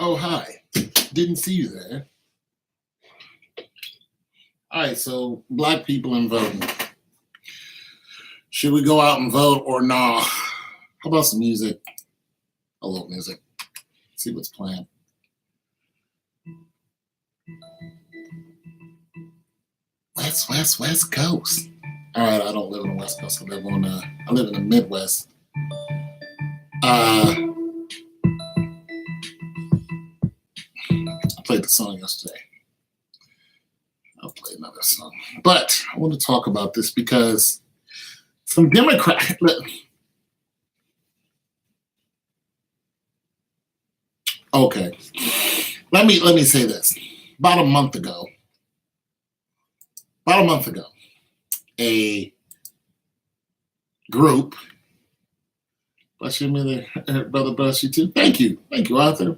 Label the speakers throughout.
Speaker 1: Oh, hi. Didn't see you there. All right, so black people and voting. Should we go out and vote or nah? How about some music? A little music. See what's playing. West Coast. All right, I don't live in the West Coast. I live in the Midwest. I played the song yesterday. I'll play another song. But I want to talk about this because some Democrat. Okay, let me say this. About a month ago, a group. Bless you, brother. Bless you too. Thank you, Arthur.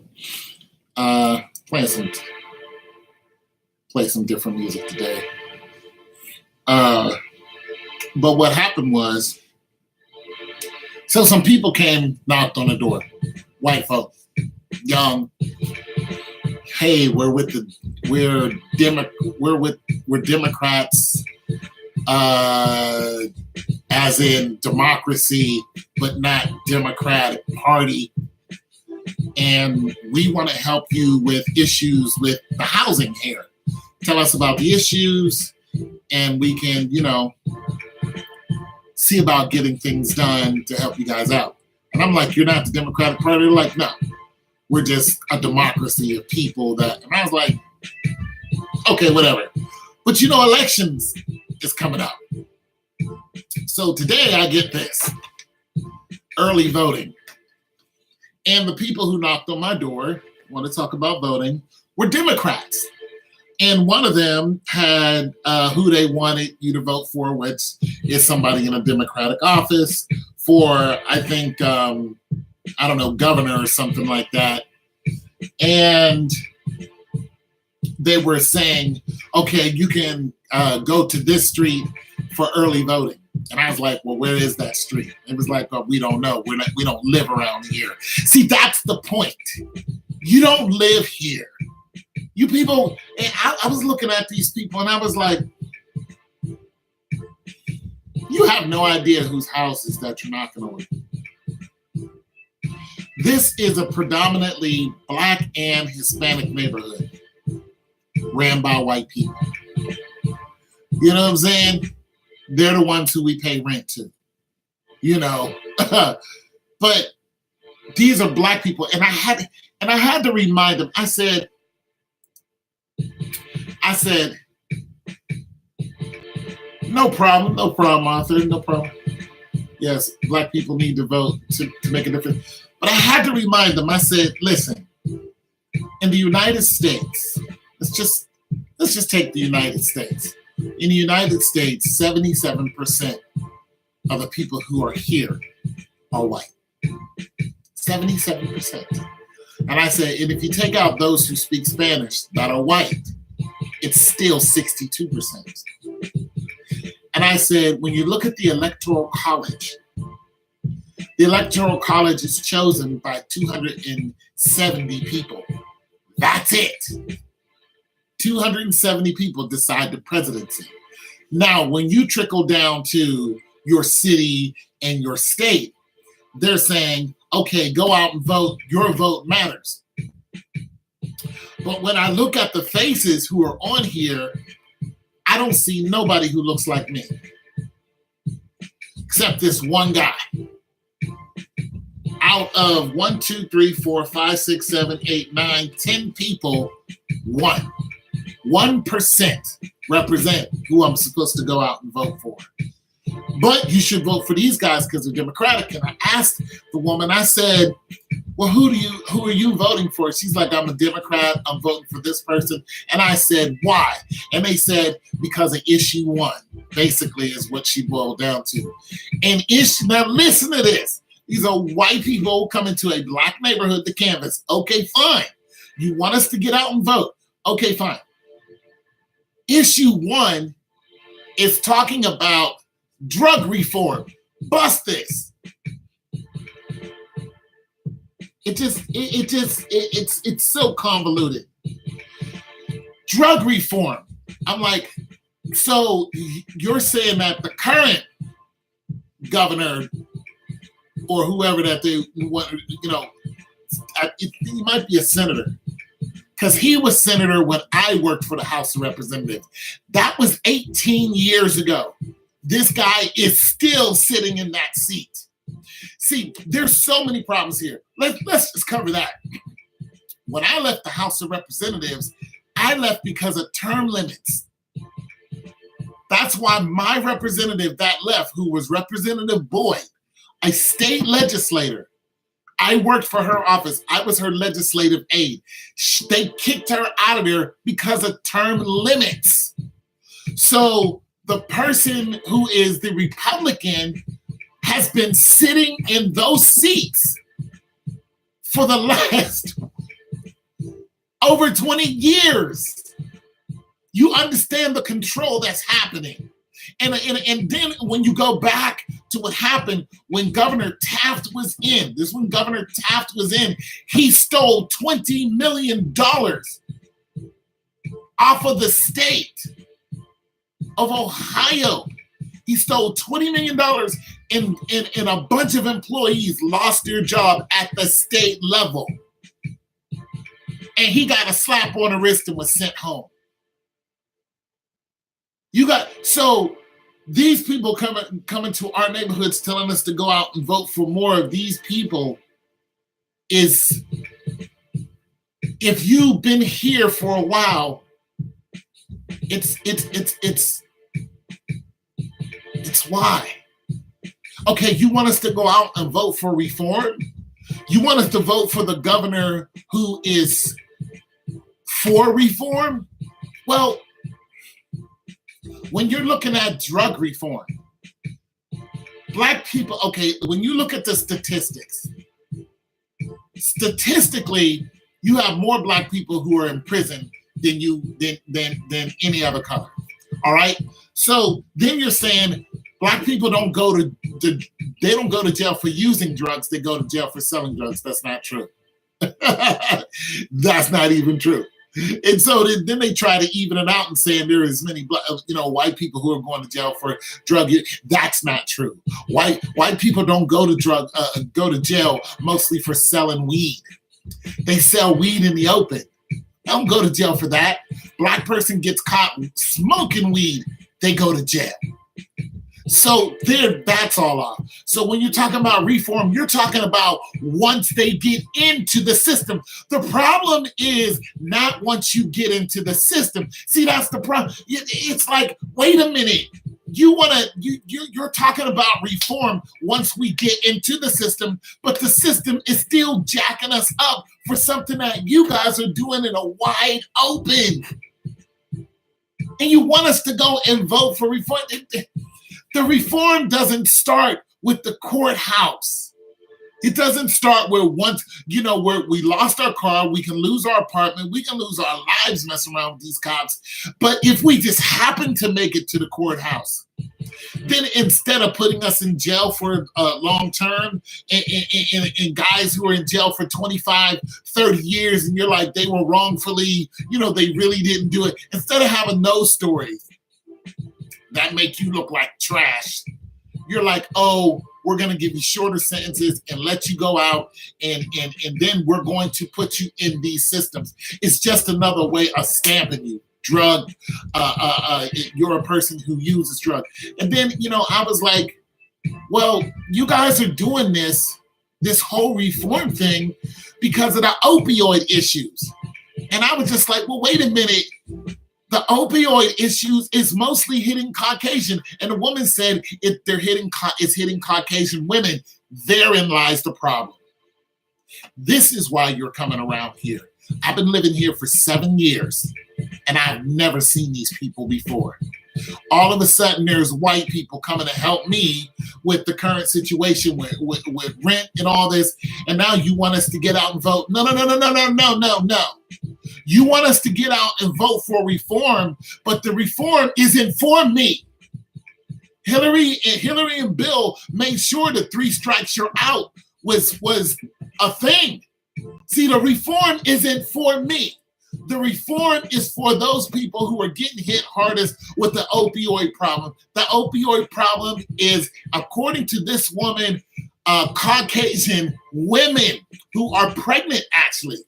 Speaker 1: Play some different music today. But what happened was, so some people came, knocked on the door, white folk, young. Hey, we're Democrats, as in democracy, but not Democratic Party. And we want to help you with issues with the housing here. Tell us about the issues, and we can, see about getting things done to help you guys out. And I'm like, you're not the Democratic Party? They're like, no, we're just a democracy of people that, and I was like, okay, whatever. But elections is coming up. So today I get this, early voting. And the people who knocked on my door, want to talk about voting, were Democrats. And one of them had who they wanted you to vote for, which is somebody in a Democratic office for, I think, governor or something like that. And they were saying, okay, you can go to this street for early voting. And I was like, well, where is that street? It was like, we don't know. We don't live around here. See, that's the point. You don't live here. You people, and I was looking at these people and I was like, you have no idea whose houses that you're knocking on. This is a predominantly Black and Hispanic neighborhood ran by white people. You know what I'm saying? They're the ones who we pay rent to, but these are Black people. And I had to remind them, I said, no problem, Arthur, no problem. Yes, Black people need to vote to make a difference. But I had to remind them, I said, listen, in the United States, let's just take the United States. In the United States, 77% of the people who are here are white. 77%. And I said, and if you take out those who speak Spanish that are white, it's still 62%. And I said, when you look at the Electoral College is chosen by 270 people. That's it. 270 people decide the presidency. Now, when you trickle down to your city and your state, they're saying, okay, go out and vote. Your vote matters. But when I look at the faces who are on here, I don't see nobody who looks like me, except this one guy. Out of 1, 2, 3, 4, 5, 6, 7, 8, 9, 10 people, 1% represent who I'm supposed to go out and vote for. But you should vote for these guys because they're Democratic. And I asked the woman, I said, well, who are you voting for? She's like, I'm a Democrat. I'm voting for this person. And I said, why? And they said, because of issue 1, basically is what she boiled down to. And now listen to this. These are white people coming to a Black neighborhood to canvass. Okay, fine. You want us to get out and vote. Okay, fine. Issue 1 is talking about drug reform. Bust this. It's so convoluted. Drug reform. I'm like, so you're saying that the current governor or whoever that they want, he might be a senator, because he was senator when I worked for the House of Representatives. That was 18 years ago. This guy is still sitting in that seat. See, there's so many problems here. Let's just cover that. When I left the House of Representatives, I left because of term limits. That's why my representative that left, who was Representative Boyd, a state legislator, I worked for her office. I was her legislative aide. They kicked her out of there because of term limits. So the person who is the Republican has been sitting in those seats for the last over 20 years. You understand the control that's happening. And then when you go back to what happened when Governor Taft was in, he stole $20 million off of the state of Ohio. He stole $20 million and a bunch of employees lost their job at the state level. And he got a slap on the wrist and was sent home. So these people coming to our neighborhoods telling us to go out and vote for more of these people is, if you've been here for a while, it's why. Okay, you want us to go out and vote for reform? You want us to vote for the governor who is for reform? Well, when you're looking at drug reform, Black people, okay, when you look at the statistics, statistically, you have more Black people who are in prison than any other color. All right? So then you're saying Black people don't go to jail for using drugs, they go to jail for selling drugs. That's not true. That's not even true. And so then they try to even it out and saying there are as many white people who are going to jail for drug use. That's not true. White people don't go to jail mostly for selling weed. They sell weed in the open. They don't go to jail for that. Black person gets caught smoking weed, they go to jail. So that's all off. So when you're talking about reform, you're talking about once they get into the system. The problem is not once you get into the system. See, that's the problem. It's like, wait a minute. You're talking about reform once we get into the system, but the system is still jacking us up for something that you guys are doing in a wide open. And you want us to go and vote for reform. The reform doesn't start with the courthouse. It doesn't start where where we lost our car, we can lose our apartment, we can lose our lives messing around with these cops. But if we just happen to make it to the courthouse, then instead of putting us in jail for long term and guys who are in jail for 25, 30 years, and you're like, they were wrongfully, they really didn't do it. Instead of having those stories that make you look like trash, you're like, oh, we're going to give you shorter sentences and let you go out, and then we're going to put you in these systems. It's just another way of stamping you. Drug, you're a person who uses drugs. And then, I was like, well, you guys are doing this whole reform thing because of the opioid issues. And I was just like, well, wait a minute. The opioid issues is mostly hitting Caucasian. And the woman said it's hitting Caucasian women. Therein lies the problem. This is why you're coming around here. I've been living here for 7 years, and I've never seen these people before. All of a sudden, there's white people coming to help me with the current situation with rent and all this. And now you want us to get out and vote. No. You want us to get out and vote for reform, but the reform is inform me. Hillary and Bill made sure the 3 strikes you're out was a thing. See, the reform isn't for me. The reform is for those people who are getting hit hardest with the opioid problem. The opioid problem is, according to this woman, Caucasian women who are pregnant, actually.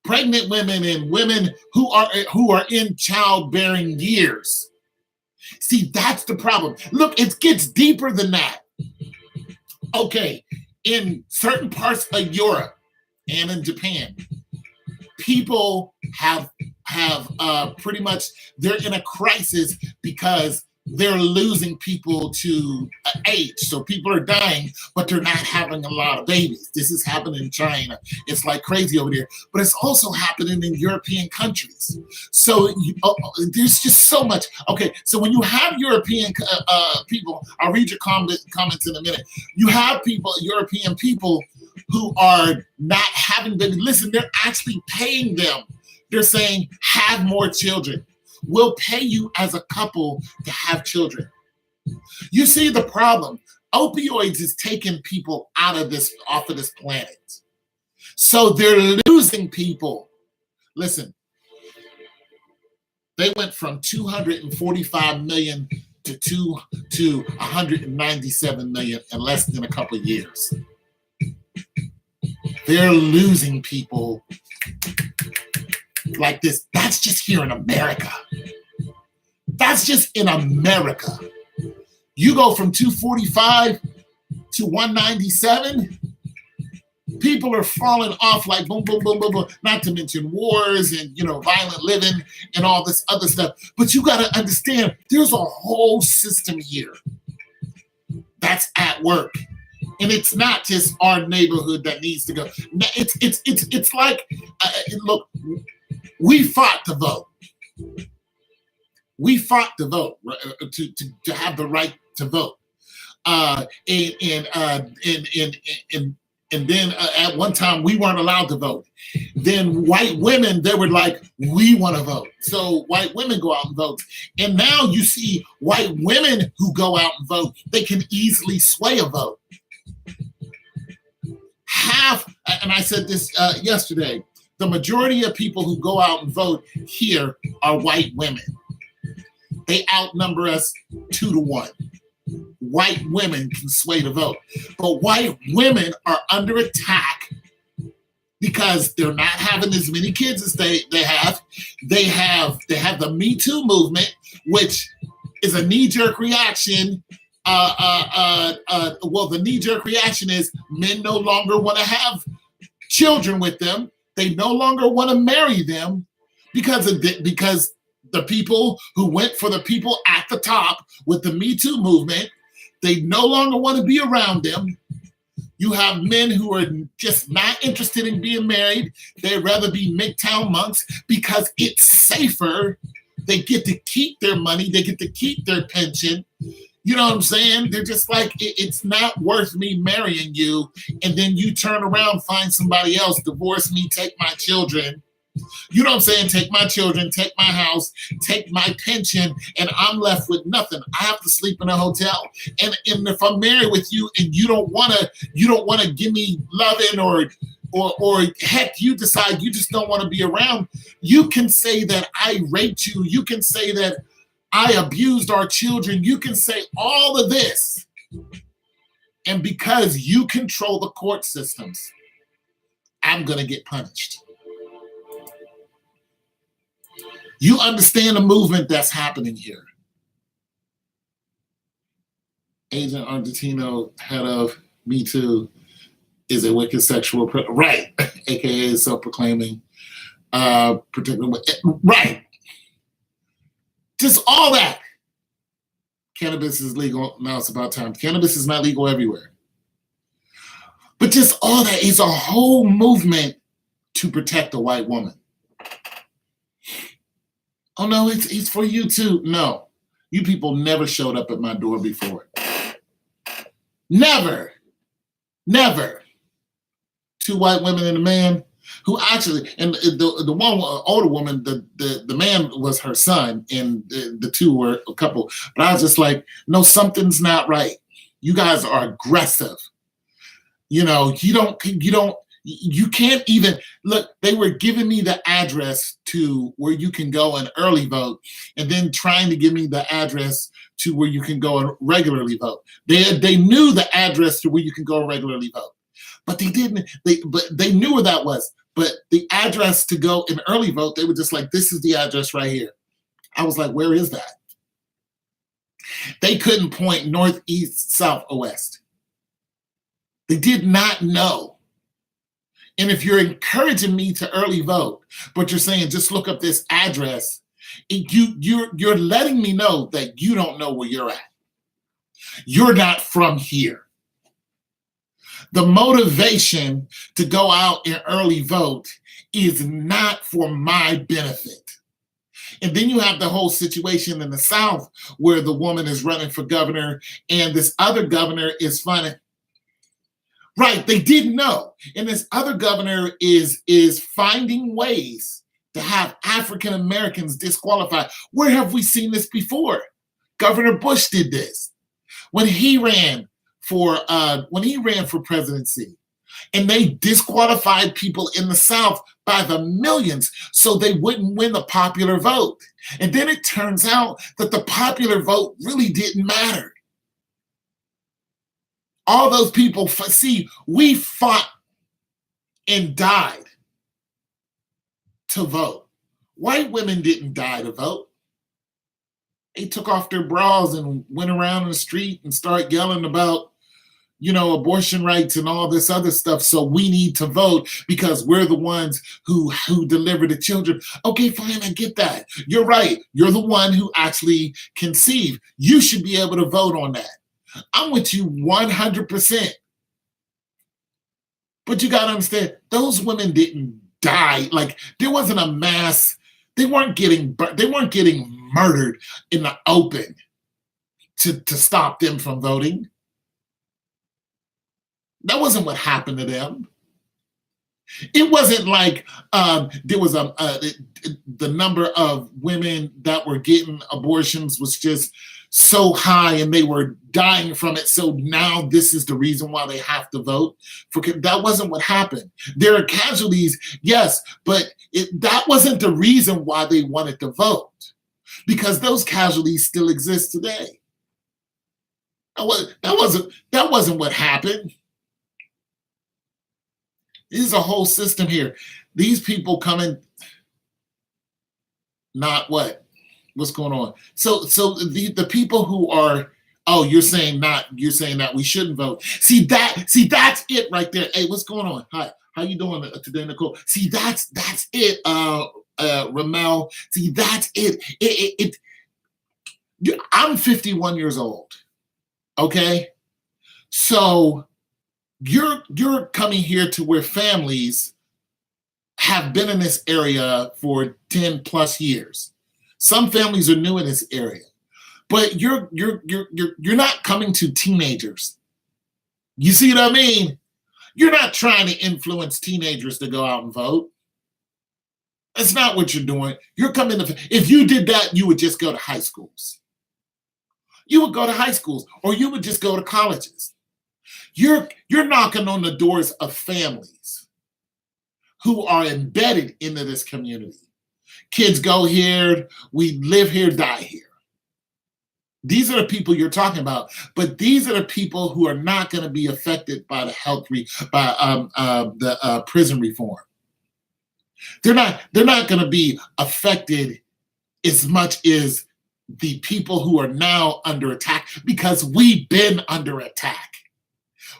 Speaker 1: Pregnant women and women who are in childbearing years. See, that's the problem. Look, it gets deeper than that. Okay, in certain parts of Europe and in Japan, people have pretty much, they're in a crisis because they're losing people to age. So people are dying, but they're not having a lot of babies. This is happening in China. It's like crazy over there, but it's also happening in European countries. So there's just so much. Okay, so when you have European people, I'll read your comments in a minute. You have people, European people, who are not having babies. Listen, they're actually paying them. They're saying, have more children. We'll pay you as a couple to have children. You see the problem. Opioids is taking people off of this planet. So they're losing people. Listen, they went from 245 million to 197 million in less than a couple of years. They're losing people like this. That's just here in America. That's just in America. You go from 245 to 197, people are falling off like boom, boom, boom, boom, boom. Not to mention wars and, violent living and all this other stuff. But you got to understand, there's a whole system here that's at work. And it's not just our neighborhood that needs to go. It's like, look, we fought to vote. We fought to vote, to have the right to vote. And then at one time we weren't allowed to vote. Then white women, they were like, we want to vote. So white women go out and vote. And now you see white women who go out and vote, they can easily sway a vote. Half, and I said this yesterday, the majority of people who go out and vote here are white women. They outnumber us 2-1. White women can sway the vote. But white women are under attack because they're not having as many kids as they have. They have the Me Too movement, which is a knee-jerk reaction. Well, the knee-jerk reaction is men no longer want to have children with them. They no longer want to marry them because the people who went for the people at the top with the Me Too movement, they no longer want to be around them. You have men who are just not interested in being married. They'd rather be MGTOW monks because it's safer. They get to keep their money. They get to keep their pension. You know what I'm saying? They're just like, it's not worth me marrying you. And then you turn around, find somebody else, divorce me, take my children. You know what I'm saying? Take my children, take my house, take my pension, and I'm left with nothing. I have to sleep in a hotel. And if I'm married with you and you don't wanna give me loving or heck, you decide you just don't want to be around, you can say that I raped you. You can say that I abused our children. You can say all of this. And because you control the court systems, I'm going to get punished. You understand the movement that's happening here. Agent Argentino, head of Me Too, is a wicked sexual, right, aka self-proclaiming, particular, right. Just all that. Cannabis is legal. Now it's about time. Cannabis is not legal everywhere. But just all that is a whole movement to protect a white woman. Oh, no, it's for you too. No. You people never showed up at my door before. Never. Never. 2 white women and a man who actually, and the one older woman, the man was her son, and the 2 were a couple. But I was just like, no, something's not right. You guys are aggressive. You You can't even look. They were giving me the address to where you can go and early vote, and then trying to give me the address to where you can go and regularly vote. They knew the address to where you can go and regularly vote, but they didn't. They knew where that was. But the address to go and early vote, they were just like, this is the address right here. I was like, where is that? They couldn't point north, east, south, or west. They did not know. And if you're encouraging me to early vote, but you're saying just look up this address, you're letting me know that you don't know where you're at. You're not from here. The motivation to go out and early vote is not for my benefit. And then you have the whole situation in the South where the woman is running for governor and this other governor is funding. Right, they didn't know. And this other governor is finding ways to have African Americans disqualified. Where have we seen this before? Governor Bush did this when he ran for presidency, and they disqualified people in the South by the millions so they wouldn't win the popular vote. And then it turns out that the popular vote really didn't matter. All those people, see, we fought and died to vote. White women didn't die to vote. They took off their bras and went around in the street and started yelling about, abortion rights and all this other stuff. So we need to vote because we're the ones who deliver the children. Okay, fine, I get that. You're right. You're the one who actually conceived. You should be able to vote on that. I'm with you 100%. But you got to understand, those women didn't die. Like, there wasn't a mass. They weren't getting murdered in the open to stop them from voting. That wasn't what happened to them. It wasn't like there was the number of women that were getting abortions was just so high and they were dying from it. So now this is the reason why they have to vote. That wasn't what happened. There are casualties, yes, but that wasn't the reason why they wanted to vote, because those casualties still exist today. That wasn't what happened. There's a whole system here. These people coming, not what? What's going on? So the people who are, you're saying that we shouldn't vote. See, that's it right there. Hey, what's going on? Hi, how you doing today, Nicole? See, that's it, Ramel. See, that's it. I'm 51 years old. Okay, so you're coming here to where families have been in this area for 10 plus years. Some families are new in this area, but you're not coming to teenagers. You see what I mean? You're not trying to influence teenagers to go out and vote. That's not what you're doing. You're coming to, if you did that, you would just go to high schools. You would go to high schools, or you would just go to colleges. You're knocking on the doors of families who are embedded into this community. Kids go here, we live here, die here. These are the people you're talking about, but these are the people who are not going to be affected by the prison reform. They're not going to be affected as much as the people who are now under attack, because we've been under attack.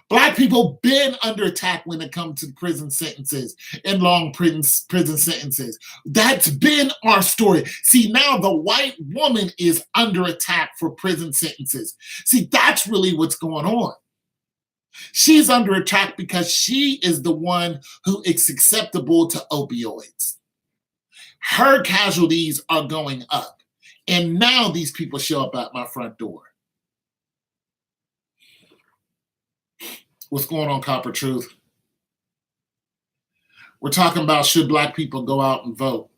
Speaker 1: Black people been under attack when it comes to prison sentences and long prison sentences. That's been our story. See, now the white woman is under attack for prison sentences. See, that's really what's going on. She's under attack because she is the one who is susceptible to opioids. Her casualties are going up. And now these people show up at my front door. What's going on, Copper Truth? We're talking about, should Black people go out and vote?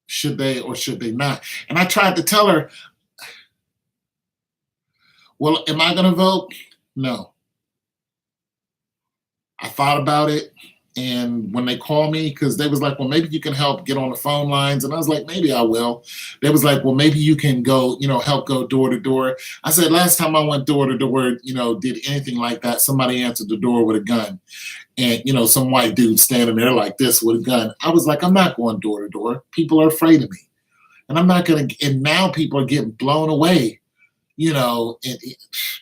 Speaker 1: Should they or should they not? And I tried to tell her, well, am I going to vote? No. I thought about it. And when they call me, because they was like, well, maybe you can help get on the phone lines. And I was like, maybe I will. They was like, well, maybe you can go, help go door to door. I said, last time I went door to door, did anything like that, somebody answered the door with a gun. And, some white dude standing there like this with a gun. I was like, I'm not going door to door. People are afraid of me. And I'm not going to, and now people are getting blown away.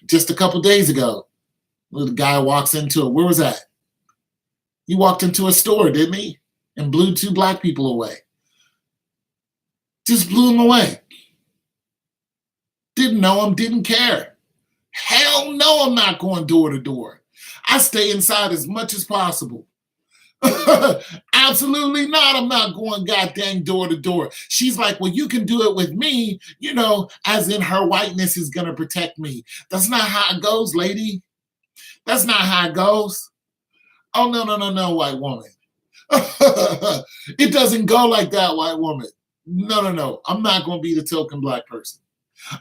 Speaker 1: Just a couple days ago, the guy walks into it. Where was that? He walked into a store, didn't he? And blew 2 black people away. Just blew them away. Didn't know him, didn't care. Hell no, I'm not going door to door. I stay inside as much as possible. Absolutely not. I'm not going goddamn door to door. She's like, well, you can do it with me, as in her whiteness is going to protect me. That's not how it goes, lady. That's not how it goes. Oh, no, white woman. It doesn't go like that, white woman. No. I'm not going to be the token black person.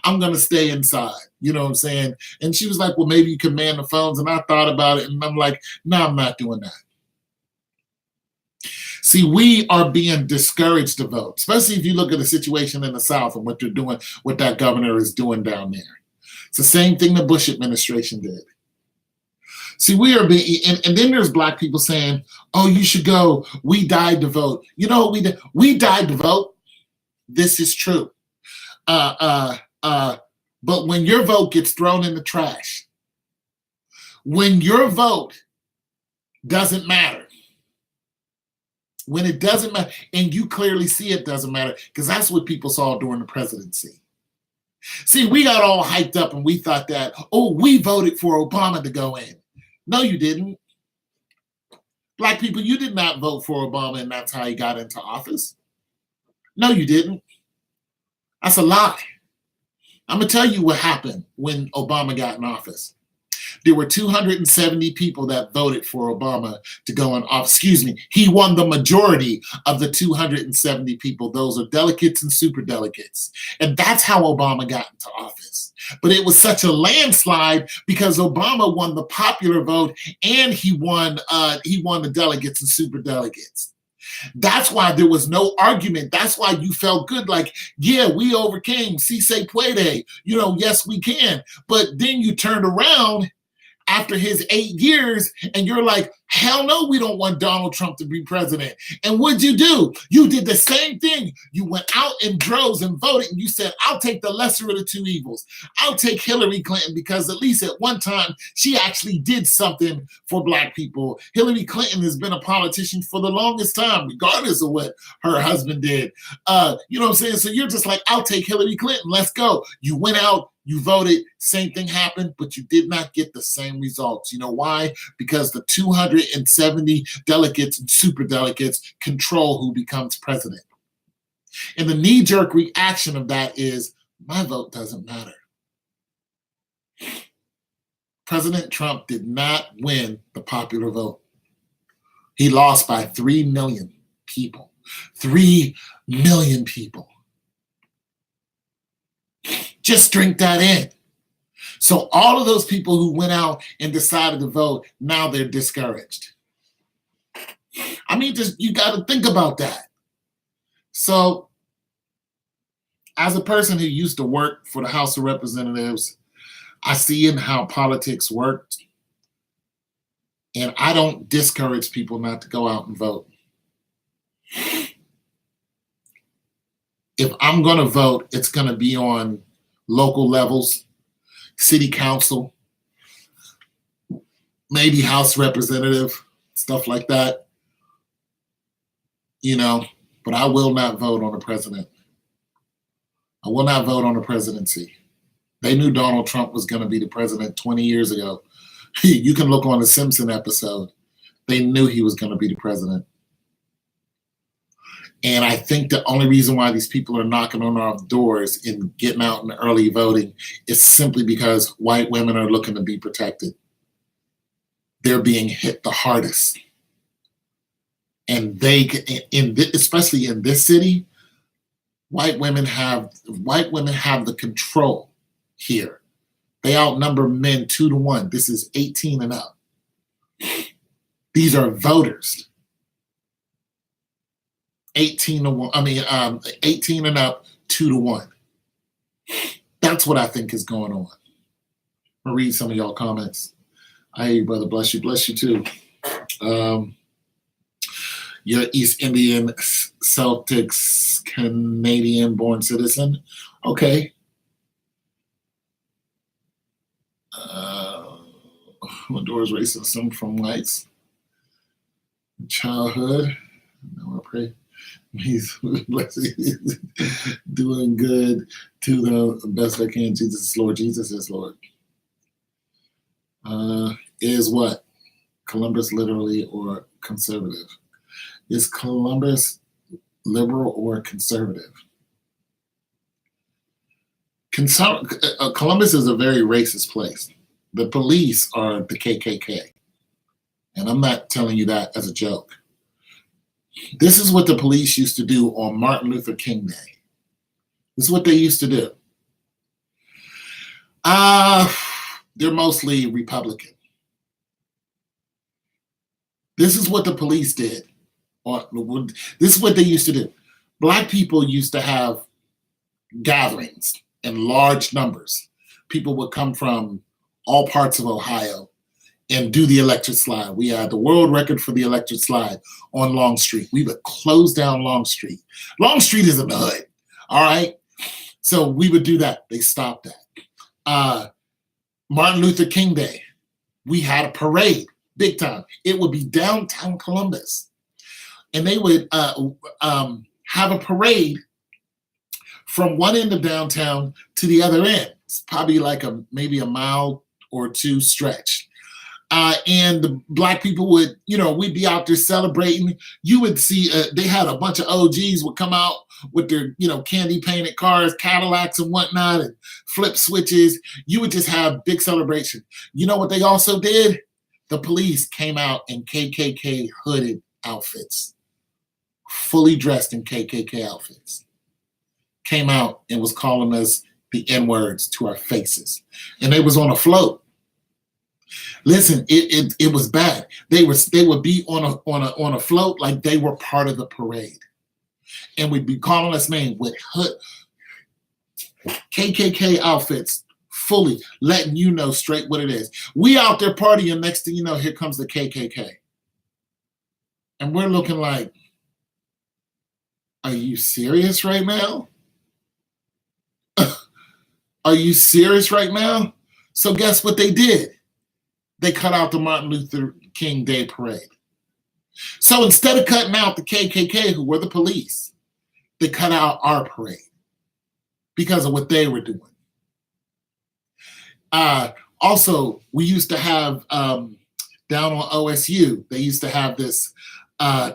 Speaker 1: I'm going to stay inside. You know what I'm saying? And she was like, well, maybe you can man the phones. And I thought about it. And I'm like, no, I'm not doing that. See, we are being discouraged to vote, especially if you look at the situation in the South and what they're doing, what that governor is doing down there. It's the same thing the Bush administration did. See, we are being, and then there's black people saying, oh, you should go. We died to vote. You know what we did? We died to vote. This is true. But when your vote gets thrown in the trash, when your vote doesn't matter, when it doesn't matter, and you clearly see it doesn't matter, because that's what people saw during the presidency. See, we got all hyped up and we thought that, oh, we voted for Obama to go in. No, you didn't. Black people, you did not vote for Obama and that's how he got into office. No, you didn't. That's a lie. I'm going to tell you what happened when Obama got in office. There were 270 people that voted for Obama to go in office. Excuse me. He won the majority of the 270 people. Those are delegates and super delegates. And that's how Obama got into office. But it was such a landslide because Obama won the popular vote and he won the delegates and super delegates. That's why there was no argument. That's why you felt good. Like, yeah, we overcame. Si se puede. Yes, we can. But then you turned around after his 8 years and you're like, hell no, we don't want Donald Trump to be president. And what'd you do? You did the same thing. You went out in droves and voted and you said, I'll take the lesser of the two evils. I'll take Hillary Clinton because at least at one time she actually did something for black people. Hillary Clinton has been a politician for the longest time, regardless of what her husband did. You know what I'm saying? So you're just like, I'll take Hillary Clinton. Let's go. You went out. You voted, same thing happened, but you did not get the same results. You know why? Because the 270 delegates and super delegates control who becomes president. And the knee-jerk reaction of that is, my vote doesn't matter. President Trump did not win the popular vote. He lost by 3 million people. 3 million people. Just drink that in. So all of those people who went out and decided to vote, now they're discouraged. I mean, you got to think about that. So as a person who used to work for the House of Representatives, I see in how politics worked. And I don't discourage people not to go out and vote. If I'm going to vote, it's going to be on local levels, city council, maybe House representative, stuff like that. But I will not vote on the president. I will not vote on the presidency. They knew Donald Trump was going to be the president 20 years ago. You can look on the Simpson episode. They knew he was going to be the president. And I think the only reason why these people are knocking on our doors and getting out in early voting is simply because white women are looking to be protected. They're being hit the hardest. And especially in this city, white women have the control here. They outnumber men 2 to 1. This is 18 and up. These are voters. 18 to 1. 18 and up, 2 to 1. That's what I think is going on. I'll read some of y'all comments. I hear you, brother. Bless you. Bless you too. You're East Indian, Celtics, Canadian-born citizen. Okay. Endures racism from whites. Childhood. No, I pray. He's doing good to the best I can. Jesus is Lord. Jesus is Lord. Is what? Columbus literally or conservative? Is Columbus liberal or conservative? Columbus is a very racist place. The police are the KKK. And I'm not telling you that as a joke. This is what the police used to do on Martin Luther King Day. This is what they used to do. They're mostly Republican. This is what the police did. This is what they used to do. Black people used to have gatherings in large numbers. People would come from all parts of Ohio and do the electric slide. We had the world record for the electric slide on Long Street. We would close down Long Street. Long Street is in the hood, all right? So we would do that. They stopped that. Martin Luther King Day, we had a parade, big time. It would be downtown Columbus. And they would have a parade from one end of downtown to the other end. It's probably like maybe a mile or two stretch. And the Black people would, we'd be out there celebrating. You would see, they had a bunch of OGs would come out with their, candy painted cars, Cadillacs and whatnot, and flip switches. You would just have big celebration. You know what they also did? The police came out in KKK hooded outfits, fully dressed in KKK outfits. Came out and was calling us the N-words to our faces. And they was on a float. Listen, it was bad. They would be on a float like they were part of the parade, and we'd be calling us names with hood KKK outfits, fully letting you know straight what it is. We out there partying. Next thing you know, here comes the KKK, and we're looking like, are you serious right now? Are you serious right now? So guess what they did? They cut out the Martin Luther King Day parade. So instead of cutting out the KKK, who were the police, they cut out our parade because of what they were doing. Also, we used to have down on OSU, they used to have this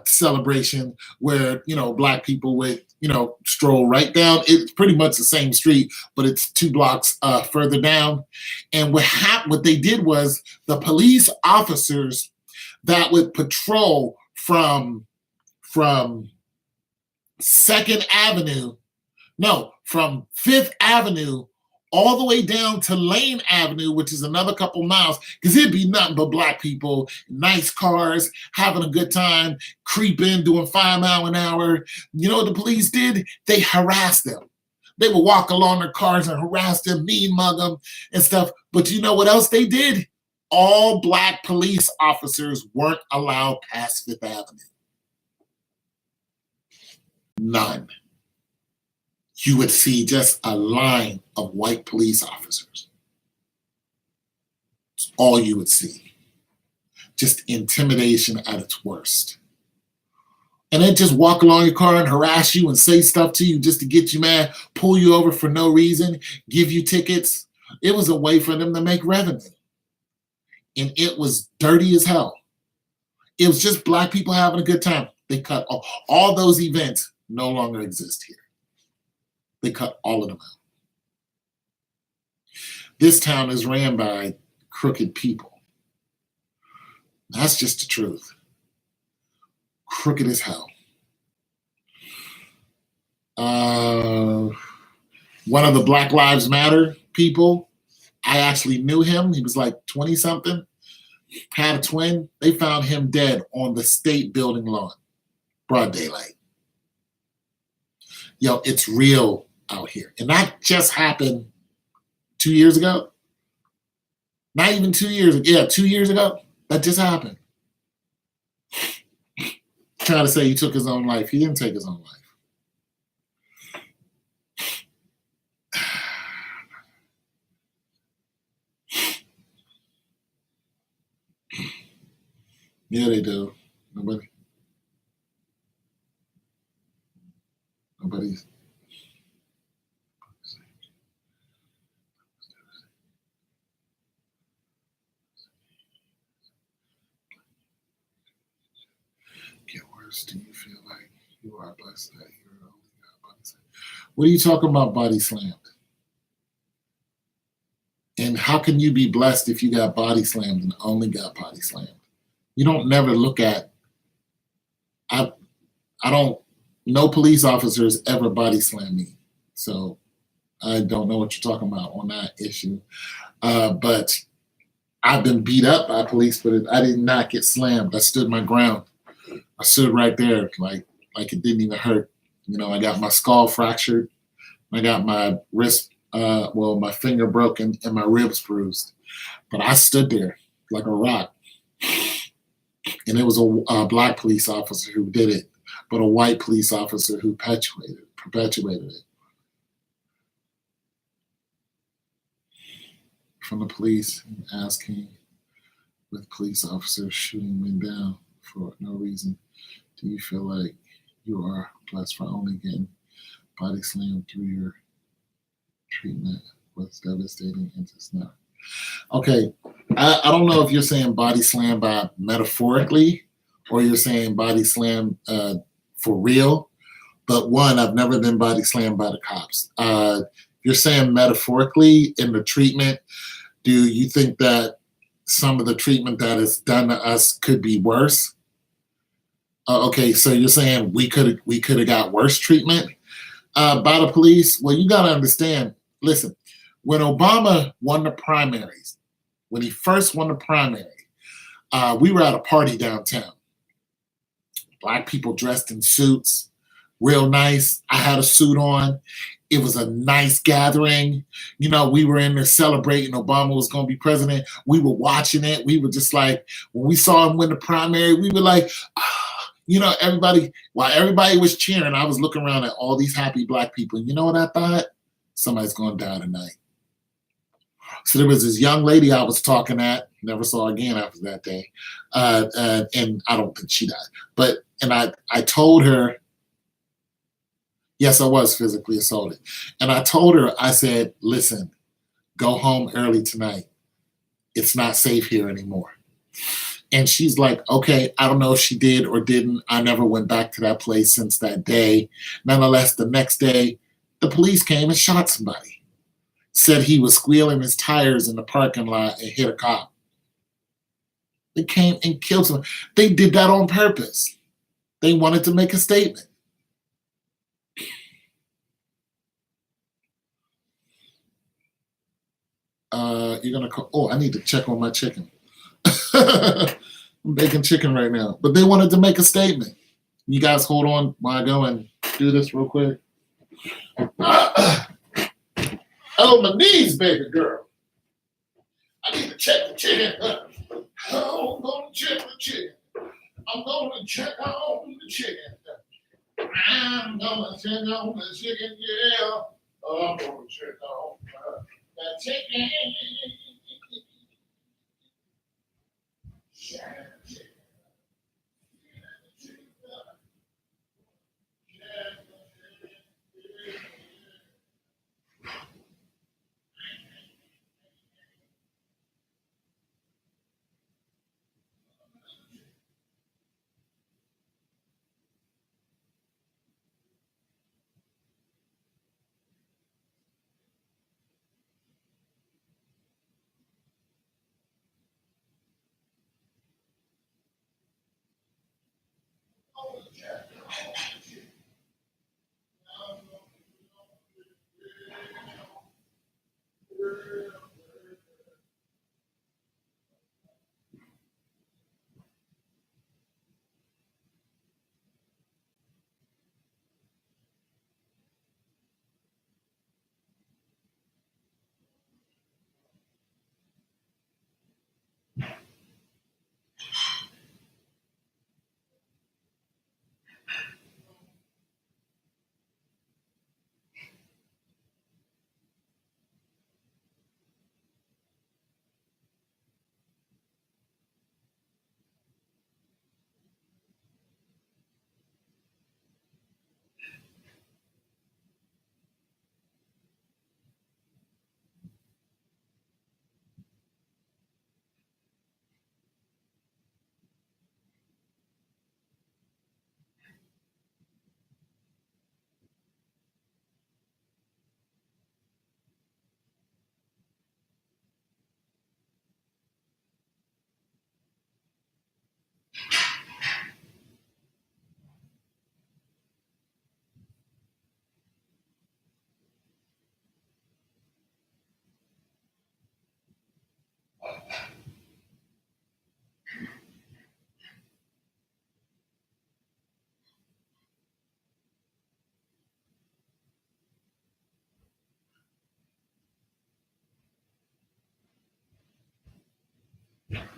Speaker 1: celebration where, Black people would, stroll right down. It's pretty much the same street, but it's 2 blocks further down. And what they did was the police officers that would patrol from 2nd Avenue, from 5th Avenue all the way down to Lane Avenue, which is another couple miles, because it'd be nothing but Black people, nice cars, having a good time, creeping, doing 5 miles an hour. You know what the police did? They harassed them. They would walk along their cars and harass them, mean mug them and stuff. But you know what else they did? All Black police officers weren't allowed past 5th Avenue. None. You would see just a line of white police officers. It's all you would see. Just intimidation at its worst. And they'd just walk along your car and harass you and say stuff to you just to get you mad, pull you over for no reason, give you tickets. It was a way for them to make revenue. And it was dirty as hell. It was just Black people having a good time. They cut all those events no longer exist here. They cut all of them out. This town is ran by crooked people. That's just the truth. Crooked as hell. One of the Black Lives Matter people, I actually knew him. He was like 20-something. had a twin. They found him dead on the state building lawn, broad daylight. Yo, it's real out here. And that just happened 2 years ago. Not even 2 years ago. Yeah, 2 years ago. That just happened. Trying to say he took his own life. He didn't take his own life. Yeah, they do. Nobody's. Get worse. Do you feel like you are blessed that you're only got body slammed? What are you talking about, body slammed? And how can you be blessed if you got body slammed and only got body slammed? You don't never look at. I don't. No police officers ever body slam me, so I don't know what you're talking about on that issue. But I've been beat up by police, but I did not get slammed. I stood my ground. I stood right there, like it didn't even hurt. I got my skull fractured. I got my wrist, my finger broken, and my ribs bruised. But I stood there like a rock. And it was a black police officer who did it, but a white police officer who perpetuated it. From the police asking with police officers shooting me down for no reason. Do you feel like you are blessed for only getting body slammed through your treatment was devastating and just not? Okay, I don't know if you're saying body slam by metaphorically or you're saying body slam for real. But one, I've never been body slammed by the cops. You're saying metaphorically in the treatment. Do you think that some of the treatment that is done to us could be worse? Okay, so you're saying we could have got worse treatment by the police? Well, you got to understand. Listen, when Obama won the primaries, when he first won the primary, we were at a party downtown. Black people dressed in suits, real nice. I had a suit on. It was a nice gathering. We were in there celebrating Obama was going to be president. We were watching it. We were just like, when we saw him win the primary, we were like, everybody, while everybody was cheering, I was looking around at all these happy black people. You know what I thought? Somebody's going to die tonight. So there was this young lady I was talking at, never saw again after that day. And I don't think she died. And I told her, yes, I was physically assaulted. And I told her, I said, listen, go home early tonight. It's not safe here anymore. And she's like, okay, I don't know if she did or didn't. I never went back to that place since that day. Nonetheless, the next day, the police came and shot somebody. Said he was squealing his tires in the parking lot and hit a cop. They came and killed someone. They did that on purpose. They wanted to make a statement. You're going to call. Oh, I need to check on my chicken. I'm baking chicken right now. But they wanted to make a statement. You guys hold on while I go and do this real quick. Oh, my knees, baby girl. I need to check the chicken. I'm going to check the chicken. I'm going to check on the chicken. I'm going to check on the chicken, yeah. I'm going to check on the chicken.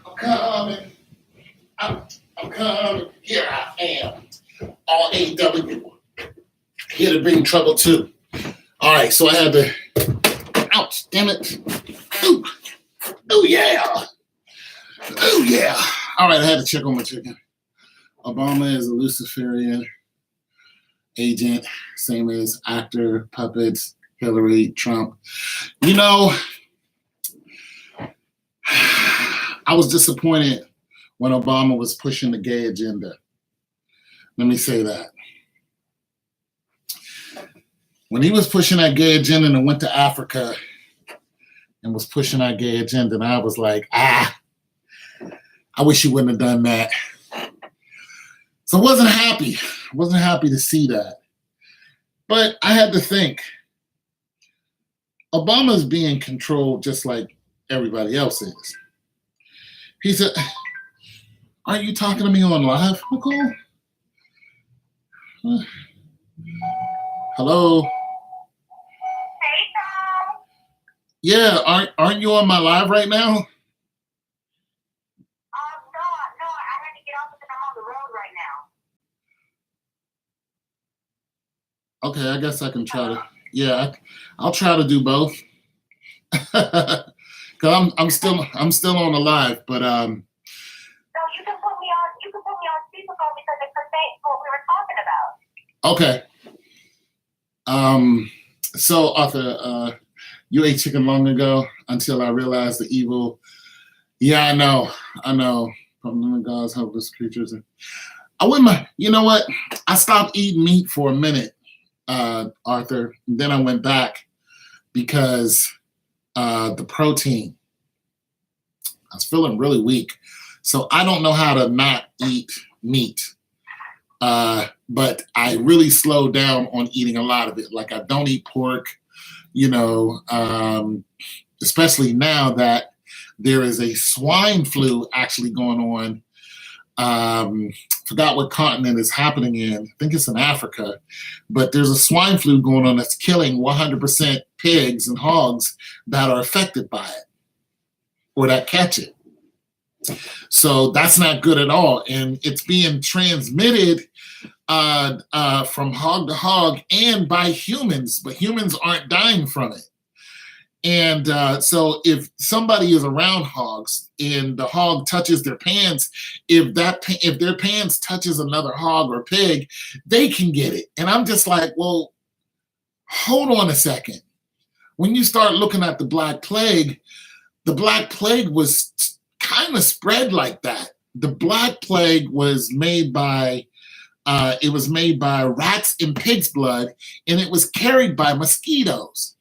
Speaker 1: I'm coming. I'm coming. Here I am. All AW. Here to bring trouble too. All right, so I had to. Ouch! Damn it! Ooh, oh yeah! Oh yeah! All right, I had to check on my chicken. Obama is a Luciferian agent, same as actor, puppets, Hillary, Trump. You know, I was disappointed when Obama was pushing the gay agenda. Let me say that. When he was pushing that gay agenda and went to Africa and was pushing that gay agenda, and I was like, I wish he wouldn't have done that. So I wasn't happy. I wasn't happy to see that. But I had to think, Obama's being controlled just like everybody else is. He said, "Aren't you talking to me on live, Nicole? Hello?
Speaker 2: Hey, Tom.
Speaker 1: Yeah, aren't you on my live right now?
Speaker 2: No, I had to get off because I'm on the road right now.
Speaker 1: Okay, I guess I can try to. Yeah, I'll try to do both. Cause I'm still on the live, but
Speaker 2: So you can put me on speakerphone because it pertains to what we were talking about.
Speaker 1: okay. So Arthur, you ate chicken long ago until I realized the evil. Yeah, I know. From the gods, helpless creatures. I wouldn't mind. You know what? I stopped eating meat for a minute, Arthur. And then I went back because the protein. I was feeling really weak. So I don't know how to not eat meat. But I really slowed down on eating a lot of it. Like I don't eat pork, especially now that there is a swine flu actually going on. Forgot what continent it's happening in. I think it's in Africa. But there's a swine flu going on that's killing 100% pigs and hogs that are affected by it or that catch it. So that's not good at all. And it's being transmitted from hog to hog and by humans, but humans aren't dying from it. And so if somebody is around hogs and the hog touches their pants, if their pants touches another hog or pig, they can get it. And I'm just like, well, hold on a second. When you start looking at the Black Plague was kind of spread like that. The Black Plague was made by rats and pig's blood, and it was carried by mosquitoes.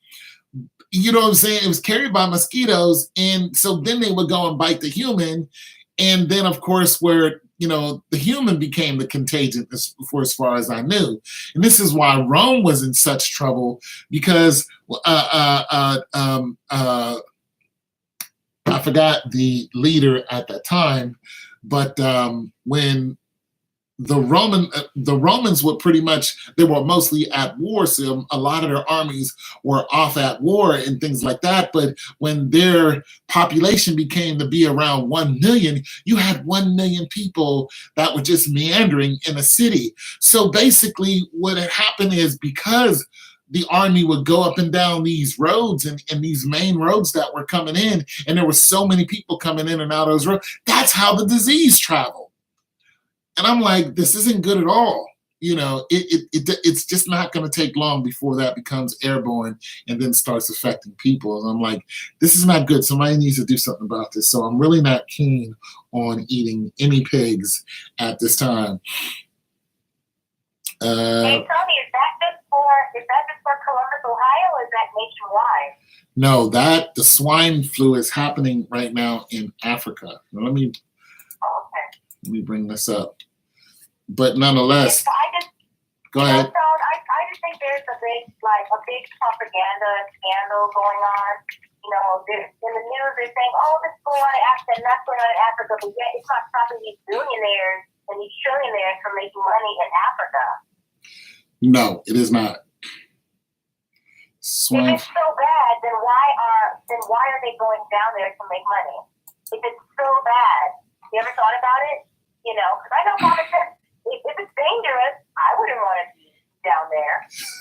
Speaker 1: You know what I'm saying? It was carried by mosquitoes, and so then they would go and bite the human, and then of course where the human became the contagion as far as I knew. And this is why Rome was in such trouble because I forgot the leader at that time, but when the Romans were they were mostly at war, so a lot of their armies were off at war and things like that. But when their population became to be around 1 million, you had 1 million people that were just meandering in a city. So basically what had happened is because the army would go up and down these roads and these main roads that were coming in, and there were so many people coming in and out of those roads, that's how the disease traveled. And I'm like, this isn't good at all. It's just not going to take long before that becomes airborne and then starts affecting people. And I'm like, this is not good. Somebody needs to do something about this. So I'm really not keen on eating any pigs at this time.
Speaker 2: Hey, Tony, is that just for Columbus, Ohio, or is that nationwide?
Speaker 1: No, the swine flu is happening right now in Africa. Now, let me bring this up. But nonetheless, go ahead.
Speaker 2: I just think there's a big propaganda scandal going on. In the news they're saying, oh, this is going on in Africa and that's going on in Africa, but yet it's not stopping these billionaires and these trillionaires from making money in Africa.
Speaker 1: No, it is not.
Speaker 2: If it's so bad, then why are they going down there to make money? if it's so bad? You ever thought about it? You know, because I know common sense. If it's dangerous, I wouldn't want to be down there.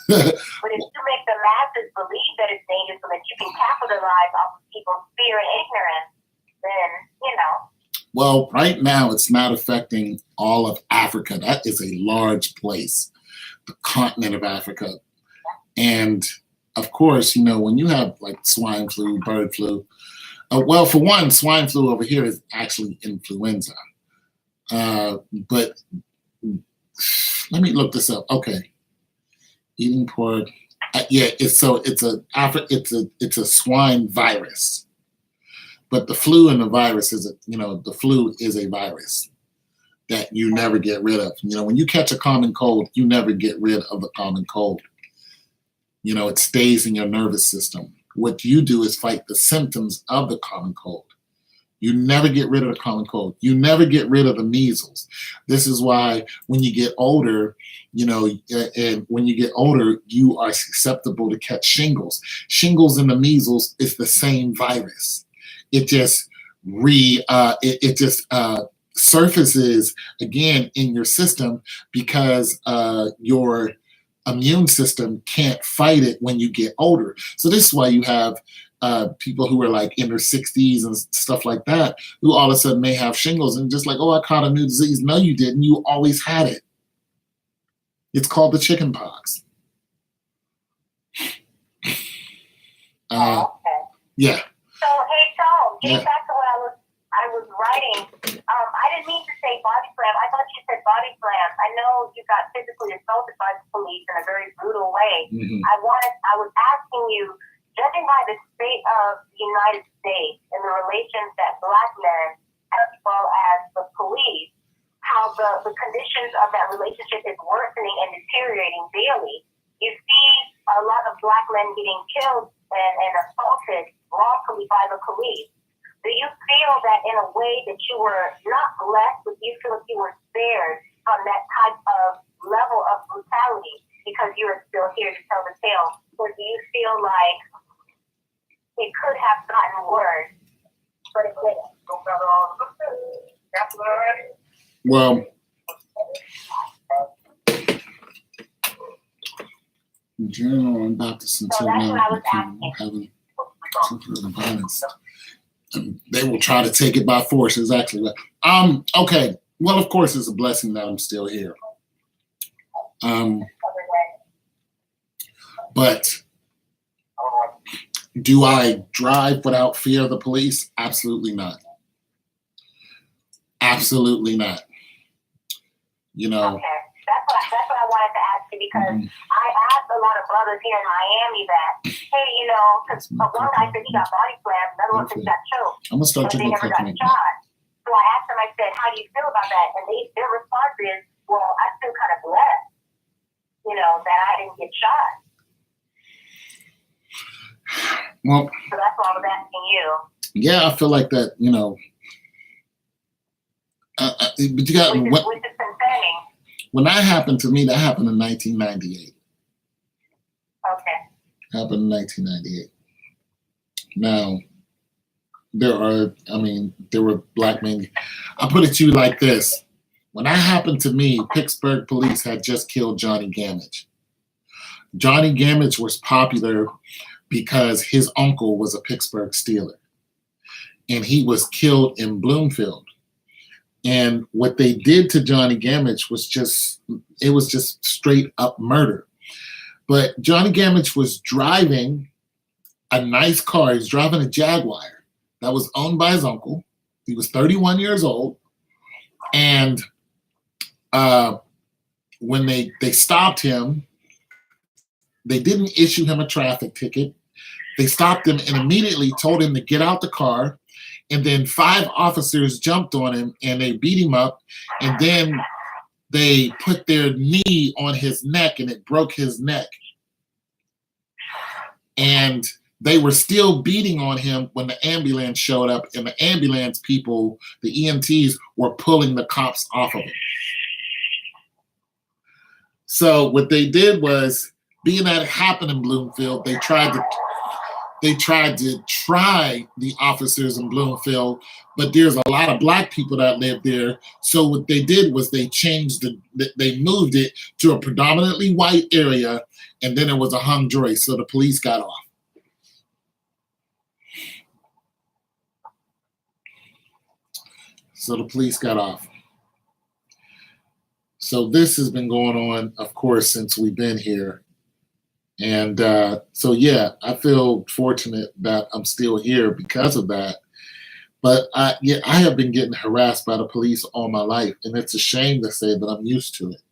Speaker 2: But if you make the masses believe that it's dangerous so that you can capitalize off of people's fear and ignorance, then, you know.
Speaker 1: Well, right now it's not affecting all of Africa. That is a large place, the continent of Africa. And of course, you know, when you have like swine flu, bird flu, well, for one, swine flu over here is actually influenza. But let me look this up. Okay, eating pork. Yeah, it's a swine virus. But the flu and the virus the flu is a virus that you never get rid of. You know, when you catch a common cold, you never get rid of the common cold. You know, it stays in your nervous system. What you do is fight the symptoms of the common cold. You never get rid of the common cold. You never get rid of the measles. This is why when you get older, you know, and when you get older, you are susceptible to catch shingles. Shingles and the measles is the same virus. It just surfaces again in your system because your immune system can't fight it when you get older. So this is why you have people who are like in their 60s and stuff like that, who all of a sudden may have shingles and just like, oh, I caught a new disease. No, you didn't. You always had it. It's called the chicken pox. Yeah.
Speaker 2: So, hey, Tom, getting
Speaker 1: Yeah.
Speaker 2: back to what I was writing, I didn't mean to say body slam. I thought you said body slam. I know you got physically assaulted by the police in a very brutal way.
Speaker 1: Mm-hmm.
Speaker 2: I was asking you, judging by the state of the United States and the relations that Black men as well as the police, how the conditions of that relationship is worsening and deteriorating daily. You see a lot of Black men getting killed and assaulted wrongfully by the police. Do you feel that in a way that you were not blessed, but you feel like you were spared from that type of level of brutality because you are still here to tell the tale? Or do you feel like it could have gotten worse, but it didn't?
Speaker 1: Well, General and Baptist until now having some violence. They will try to take it by force. Exactly right. Okay. Well, of course, it's a blessing that I'm still here. But do I drive without fear of the police? Absolutely not. Absolutely not. You know.
Speaker 2: Okay. That's what I wanted to ask you because I asked a lot of brothers here in Miami that, hey, you know, because one guy said he got body slammed, another one said he got choked,
Speaker 1: I'm gonna start
Speaker 2: but they never got shot. So I asked them, I said, how do you feel about that? And their response is, well, I feel kind of blessed, you know, that I didn't get shot.
Speaker 1: Well,
Speaker 2: so that's why I was asking you.
Speaker 1: Yeah, I feel like that, you know. But you got
Speaker 2: which is concerning.
Speaker 1: When that happened to me, that happened in 1998.
Speaker 2: Okay.
Speaker 1: Happened in 1998. Now, there were Black men. I put it to you like this. When that happened to me, Pittsburgh police had just killed Johnny Gamage. Johnny Gamage was popular because his uncle was a Pittsburgh Steeler. And he was killed in Bloomfield. And what they did to Johnny Gamage was just straight up murder. But Johnny Gamage was driving a nice car. He was driving a Jaguar that was owned by his uncle. He was 31 years old. And when they stopped him, they didn't issue him a traffic ticket. They stopped him and immediately told him to get out the car. And then 5 officers jumped on him and they beat him up. And then they put their knee on his neck and it broke his neck. And they were still beating on him when the ambulance showed up, and the ambulance people, the EMTs, were pulling the cops off of him. So what they did was, being that it happened in Bloomfield, they tried they tried to try the officers in Bloomfield, but there's a lot of black people that live there. So what they did was they moved it to a predominantly white area, and then it was a hung jury. So the police got off. So this has been going on, of course, since we've been here. And so, yeah, I feel fortunate that I'm still here because of that. But I have been getting harassed by the police all my life, and it's a shame to say that I'm used to it.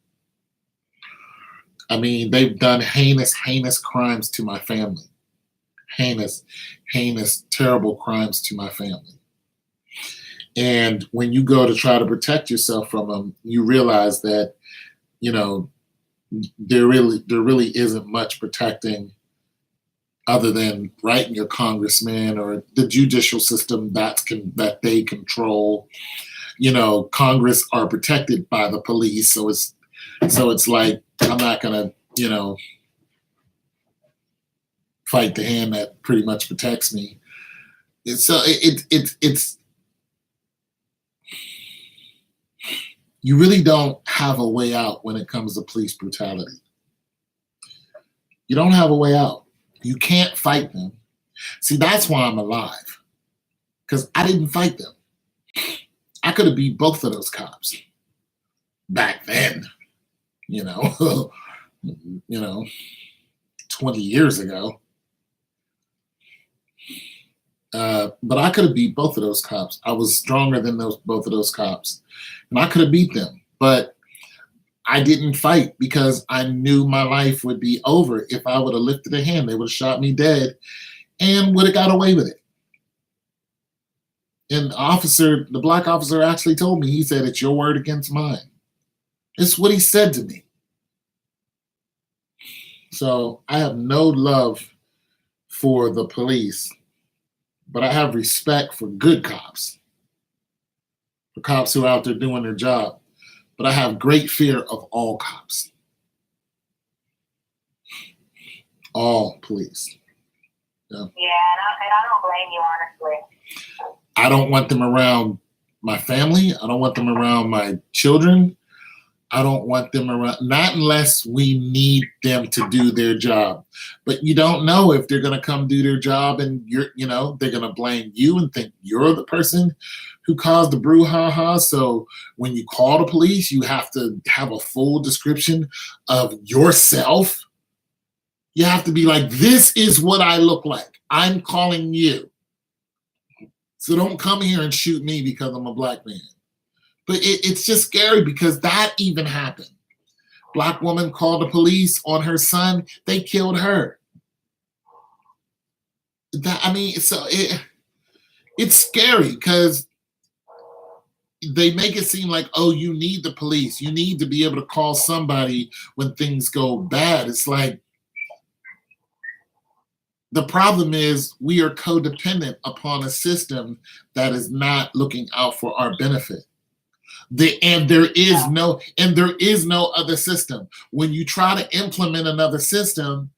Speaker 1: I mean, they've done heinous crimes to my family. Heinous, terrible crimes to my family. And when you go to try to protect yourself from them, you realize that, you know, there really isn't much protecting other than writing your congressman or the judicial system that they control. You know, Congress are protected by the police, so it's like I'm not gonna, you know, fight the hand that pretty much protects me. It's you really don't have a way out when it comes to police brutality. You don't have a way out. You can't fight them. See, that's why I'm alive, because I didn't fight them. I could have beat both of those cops back then, you know, 20 years ago. But I could have beat both of those cops. I was stronger than both of those cops, and I could have beat them. But I didn't fight because I knew my life would be over. If I would have lifted a hand, they would have shot me dead and would have got away with it. And the black officer actually told me, he said, "It's your word against mine." It's what he said to me. So I have no love for the police, but I have respect for good cops, for cops who are out there doing their job. But I have great fear of all cops, all police.
Speaker 2: Yeah, and I don't blame you, honestly.
Speaker 1: I don't want them around my family. I don't want them around my children. I don't want them around, not unless we need them to do their job. But you don't know if they're going to come do their job and they're going to blame you and think you're the person who caused the brouhaha. So when you call the police, you have to have a full description of yourself. You have to be like, "This is what I look like. I'm calling you. So don't come here and shoot me because I'm a black man." But it's just scary because that even happened. Black woman called the police on her son. They killed her. It's scary because they make it seem like, oh, you need the police. You need to be able to call somebody when things go bad. It's like, the problem is we are codependent upon a system that is not looking out for our benefit. And there is no other system. When you try to implement another system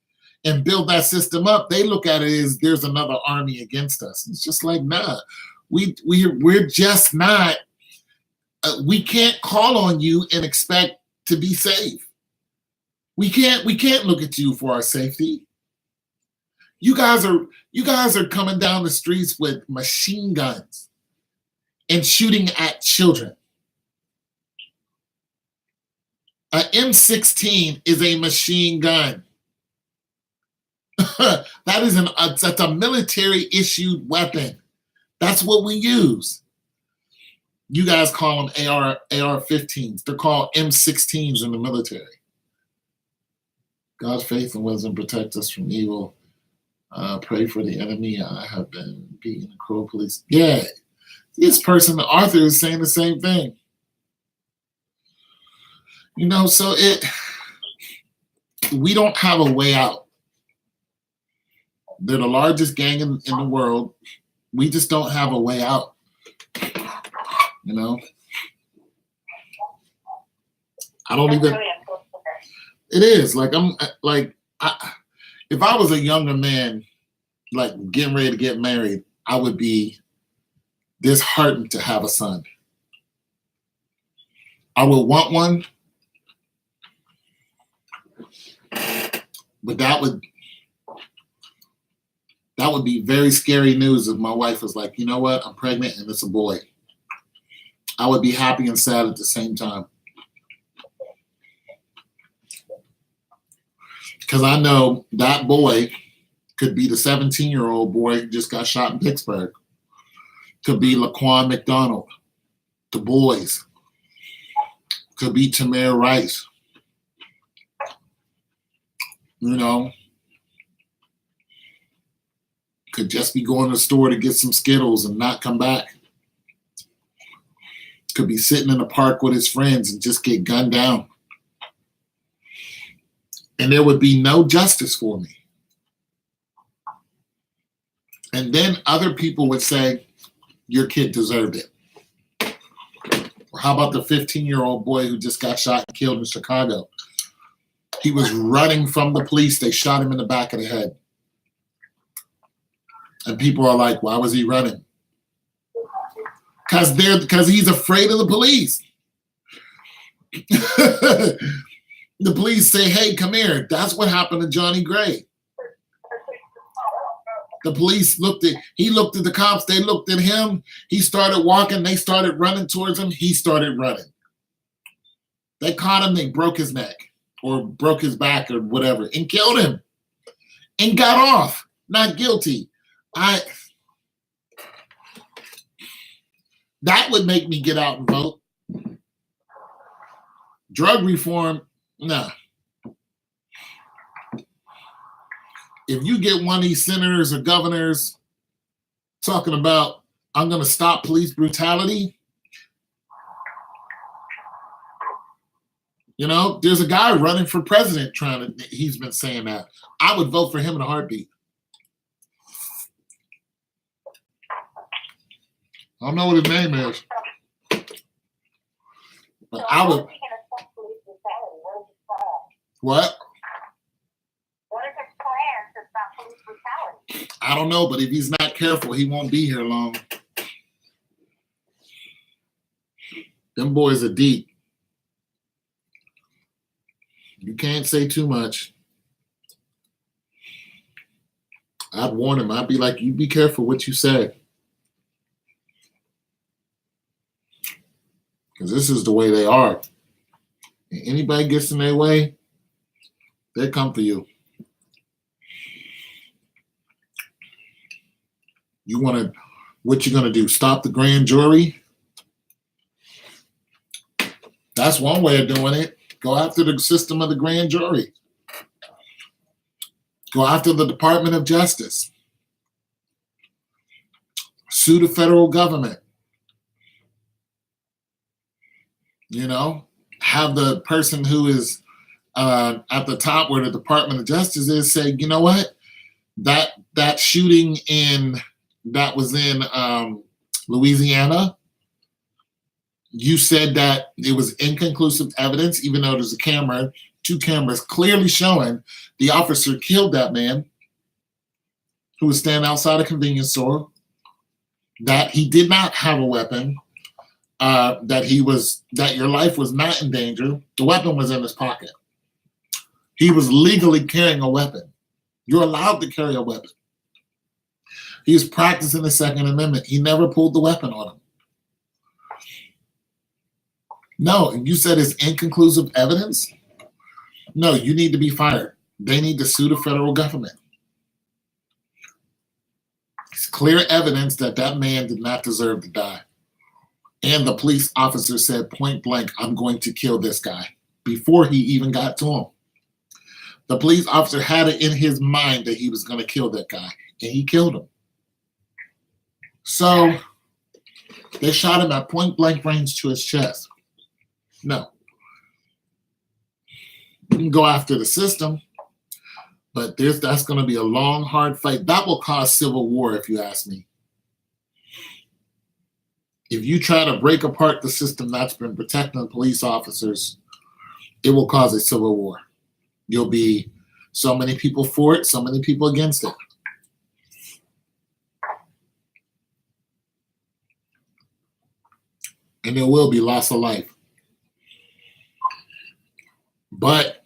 Speaker 1: and build that system up, they look at it as there's another army against us. It's just like, nah, we're just not. We can't call on you and expect to be safe. We can't look at you for our safety. You guys are coming down the streets with machine guns and shooting at children. An M16 is a machine gun. That's a military issued weapon. That's what we use. You guys call them AR-15s. They're called M16s in the military. God's faith and wisdom protect us from evil. Pray for the enemy. I have been beaten the cruel police. Yeah, this person, Arthur, is saying the same thing. So we don't have a way out. They're the largest gang in the world. We just don't have a way out. I don't even. It is like if I was a younger man like getting ready to get married, I would be disheartened to have a son. I would want one, but that would be very scary news if my wife was like, you know what, I'm pregnant and it's a boy. I would be happy and sad at the same time. Because I know that boy could be the 17-year-old boy who just got shot in Pittsburgh. Could be Laquan McDonald, the boys. Could be Tamir Rice. You know, could just be going to the store to get some Skittles and not come back. Could be sitting in the park with his friends and just get gunned down. And there would be no justice for me. And then other people would say, your kid deserved it. Or how about the 15-year-old boy who just got shot and killed in Chicago? He was running from the police. They shot him in the back of the head. And people are like, why was he running? Because he's afraid of the police. The police say, hey, come here. That's what happened to Johnny Gray. The police looked at the cops. They looked at him. He started walking. They started running towards him. He started running. They caught him. They broke his neck or broke his back or whatever and killed him and got off. Not guilty. That would make me get out and vote. Drug reform, nah. If you get one of these senators or governors talking about, I'm going to stop police brutality, you know, there's a guy running for president he's been saying that. I would vote for him in a heartbeat. I don't know what his name is. But I would. What?
Speaker 2: What is his plan to stop police brutality?
Speaker 1: I don't know, but if he's not careful, he won't be here long. Them boys are deep. You can't say too much. I'd warn him. I'd be like, you be careful what you say. Because this is the way they are. And anybody gets in their way, they come for you. What you gonna do? Stop the grand jury? That's one way of doing it. Go after the system of the grand jury. Go after the Department of Justice. Sue the federal government. You know, have the person who is at the top where the Department of Justice is say, you know what, that shooting that was in Louisiana, you said that it was inconclusive evidence, even though there's two cameras clearly showing the officer killed that man who was standing outside a convenience store, that he did not have a weapon, that your life was not in danger. The weapon was in his pocket. He was legally carrying a weapon. You're allowed to carry a weapon. He was practicing the Second Amendment. He never pulled the weapon on him. No, and you said it's inconclusive evidence? No, you need to be fired. They need to sue the federal government. It's clear evidence that man did not deserve to die. And the police officer said point blank, I'm going to kill this guy, before he even got to him. The police officer had it in his mind that he was going to kill that guy, and he killed him. So they shot him at point blank range to his chest. No. You can go after the system, but that's going to be a long, hard fight. That will cause civil war, if you ask me. If you try to break apart the system that's been protecting police officers, it will cause a civil war. You'll be so many people for it, so many people against it. and there will be loss of life. But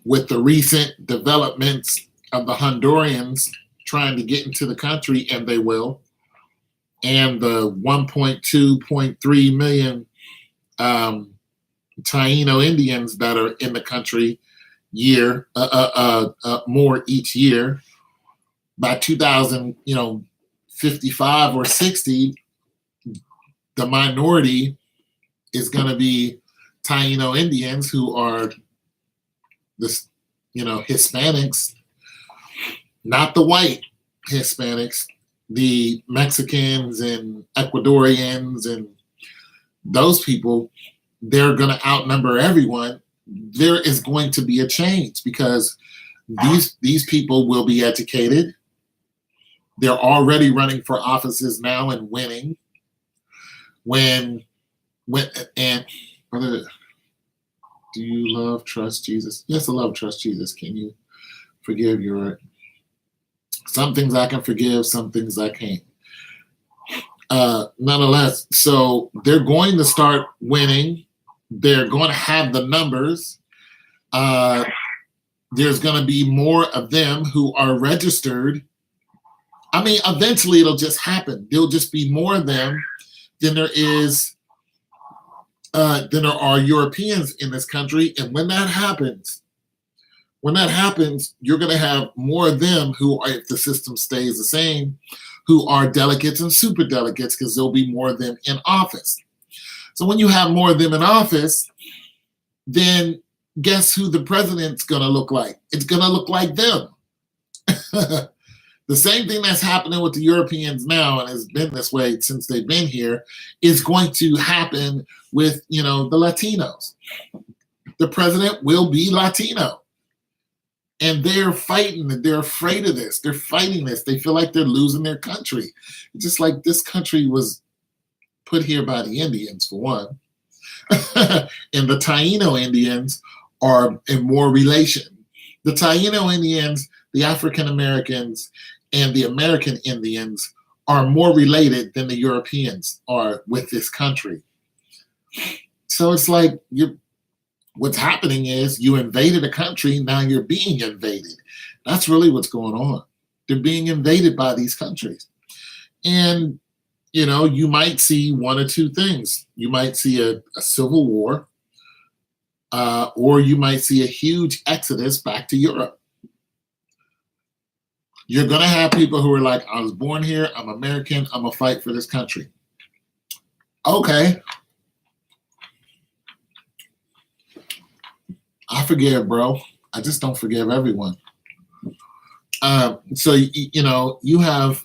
Speaker 1: with the recent developments of the Hondurans trying to get into the country, and they will, and the 1.2.3 million Taino Indians that are in the country more each year, by 2055 or 60, the minority is going to be Taino Indians, who are this, Hispanics, not the white Hispanics, the Mexicans and Ecuadorians and those people. They're going to outnumber everyone. There is going to be a change because these people will be educated. They're already running for offices now and winning. Do you love, trust Jesus? Yes, I love, trust Jesus. Can you forgive your... Some things I can forgive, some things I can't. Nonetheless, so they're going to start winning. They're going to have the numbers. There's going to be more of them who are registered. I mean, eventually it'll just happen. There'll just be more of them than there are Europeans in this country. And when that happens, you're going to have more of them who are, if the system stays the same, who are delegates and super delegates, because there'll be more of them in office. So when you have more of them in office, then guess who the president's going to look like? It's going to look like them. The same thing that's happening with the Europeans now, and has been this way since they've been here, is going to happen with, the Latinos. The president will be Latino. And they're fighting, they're afraid of this. They're fighting this. They feel like they're losing their country. It's just like this country was put here by the Indians, for one. And the Taino Indians are in more relation. The Taino Indians, the African Americans, and the American Indians are more related than the Europeans are with this country. So it's like what's happening is you invaded a country, now you're being invaded. That's really what's going on. They're being invaded by these countries. And, you might see one or two things. You might see a civil war, or you might see a huge exodus back to Europe. You're going to have people who are like, I was born here, I'm American, I'm going to fight for this country. Okay. I forgive, bro. I just don't forgive everyone. So, you have,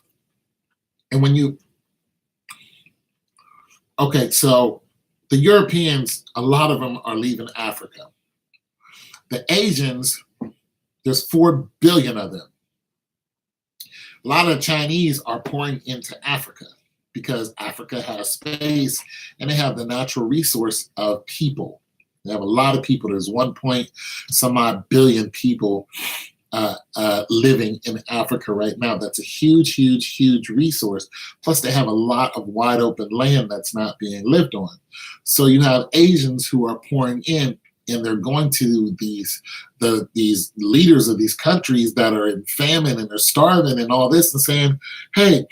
Speaker 1: and when you, okay, so the Europeans, a lot of them are leaving Africa. The Asians, there's 4 billion of them. A lot of Chinese are pouring into Africa because Africa has space and they have the natural resource of people. They have a lot of people. There's 1 billion people living in Africa right now. That's a huge, huge, huge resource. Plus, they have a lot of wide open land that's not being lived on. So you have Asians who are pouring in, and they're going to these leaders of these countries that are in famine and they're starving and all this, and saying, "Hey,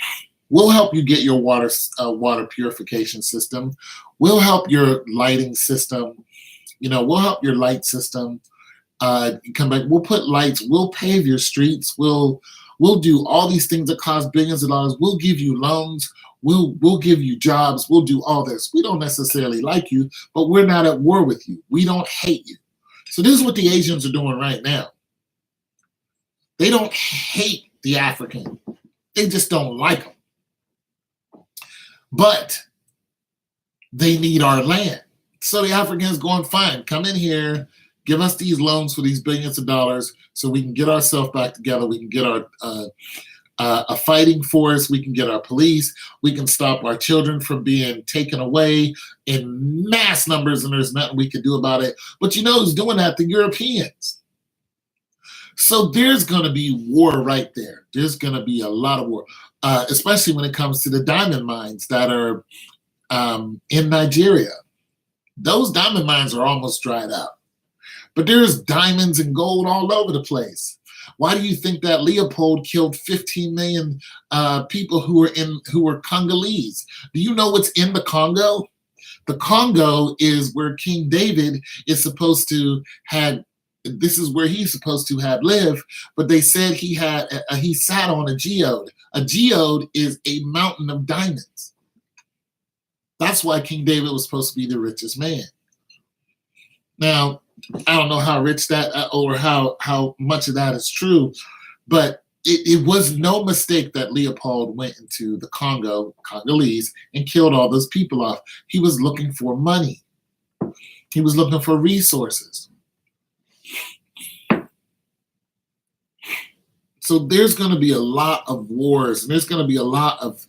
Speaker 1: we'll help you get your water purification system. We'll help your lighting system. We'll help your light system. Come back. We'll put lights. We'll pave your streets. We'll do all these things that cost billions of dollars. We'll give you loans. We'll give you jobs. We'll do all this. We don't necessarily like you, but we're not at war with you. We don't hate you." So this is what the Asians are doing right now. They don't hate the African. They just don't like them. But they need our land. So the Africans going, fine, come in here, give us these loans for these billions of dollars so we can get ourselves back together. We can get our a fighting force. We can get our police. We can stop our children from being taken away in mass numbers, and there's nothing we can do about it. But who's doing that? The Europeans. So there's going to be war right there. There's going to be a lot of war, especially when it comes to the diamond mines that are in Nigeria. Those diamond mines are almost dried up. But there's diamonds and gold all over the place. Why do you think that Leopold killed 15 million people who were Congolese? Do you know what's in the Congo? The Congo is where King David is supposed to have. This is where he's supposed to have lived, but they said he sat on a geode. A geode is a mountain of diamonds. That's why King David was supposed to be the richest man. Now, I don't know how rich that or how much of that is true, but it was no mistake that Leopold went into the Congolese, and killed all those people off. He was looking for money. He was looking for resources. So there's going to be a lot of wars, and there's going to be a lot of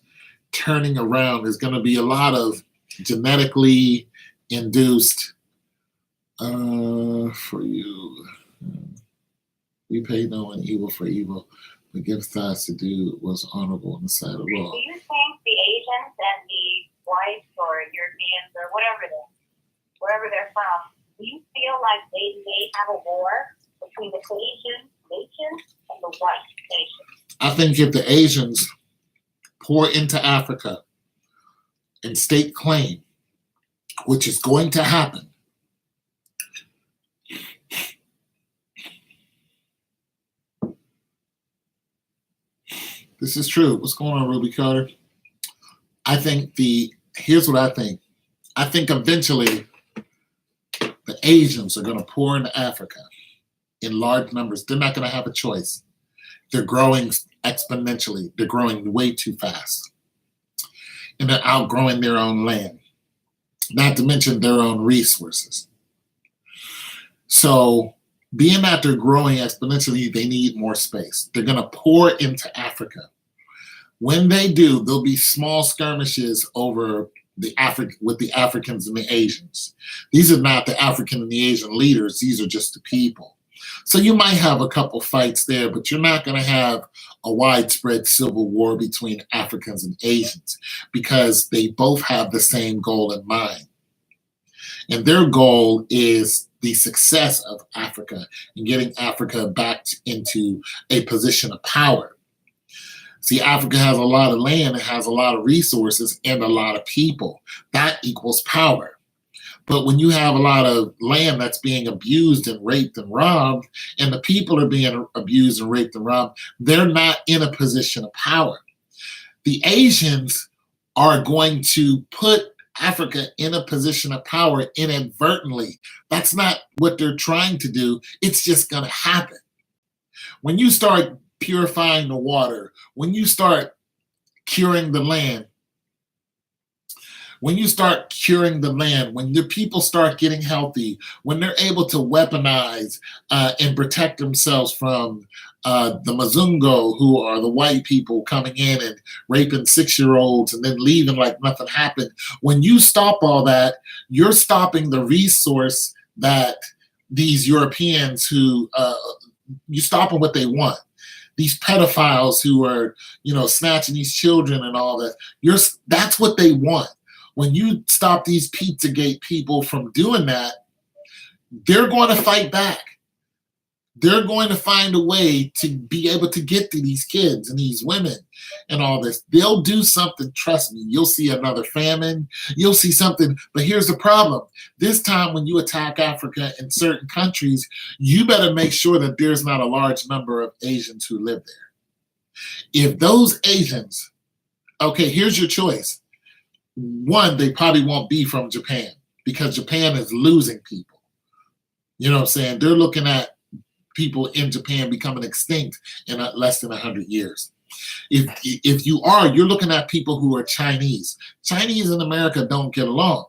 Speaker 1: turning around. There's going to be a lot of genetically induced for you. We pay no one evil for evil, but give thanks to do what's honorable in the sight of all.
Speaker 2: Do you think the Asians and the whites or Europeans or wherever they're from, do you feel like they may have a war between the Asian nations and the white nations?
Speaker 1: I think if the Asians pour into Africa and stake claim, which is going to happen, this is true. What's going on, Ruby Carter? Here's what I think. I think eventually the Asians are going to pour into Africa in large numbers. They're not going to have a choice. They're growing exponentially. They're growing way too fast. And they're outgrowing their own land, not to mention their own resources. So being that they're growing exponentially, they need more space. They're going to pour into Africa. When they do, there'll be small skirmishes over with the Africans and the Asians. These are not the African and the Asian leaders. These are just the people. So you might have a couple fights there, but you're not going to have a widespread civil war between Africans and Asians, because they both have the same goal in mind. And their goal is the success of Africa and getting Africa back into a position of power. See, Africa has a lot of land, it has a lot of resources, and a lot of people. That equals power. But when you have a lot of land that's being abused and raped and robbed, and the people are being abused and raped and robbed, they're not in a position of power. The Asians are going to put Africa in a position of power inadvertently. That's not what they're trying to do. It's just going to happen. When you start purifying the water, when you start curing the land, when the people start getting healthy, when they're able to weaponize and protect themselves from the Mazungo, who are the white people coming in and raping 6-year-olds and then leaving like nothing happened. When you stop all that, you're stopping the resource that these Europeans you're stopping what they want. These pedophiles who are, snatching these children and all that, that's what they want. When you stop these Pizzagate people from doing that, they're going to fight back. They're going to find a way to be able to get to these kids and these women and all this. They'll do something, trust me. You'll see another famine. You'll see something. But here's the problem. This time when you attack Africa in certain countries, you better make sure that there's not a large number of Asians who live there. If those Asians, okay, here's your choice. One, they probably won't be from Japan, because Japan is losing people. You know what I'm saying? They're looking at people in Japan becoming extinct in less than 100 years. If you're looking at people who are Chinese. Chinese and America don't get along.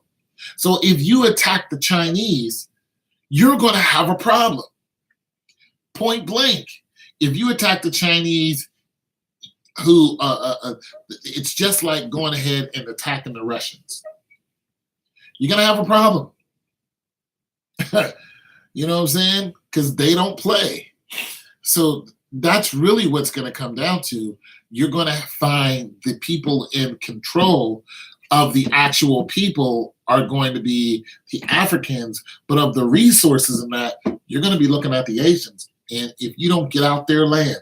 Speaker 1: So if you attack the Chinese, you're going to have a problem. Point blank. If you attack the Chinese, who it's just like going ahead and attacking the Russians. You're going to have a problem. You know what I'm saying? Because they don't play. So that's really what's going to come down to. You're going to find the people in control of the actual people are going to be the Africans, but of the resources in that, you're going to be looking at the Asians. And if you don't get out their land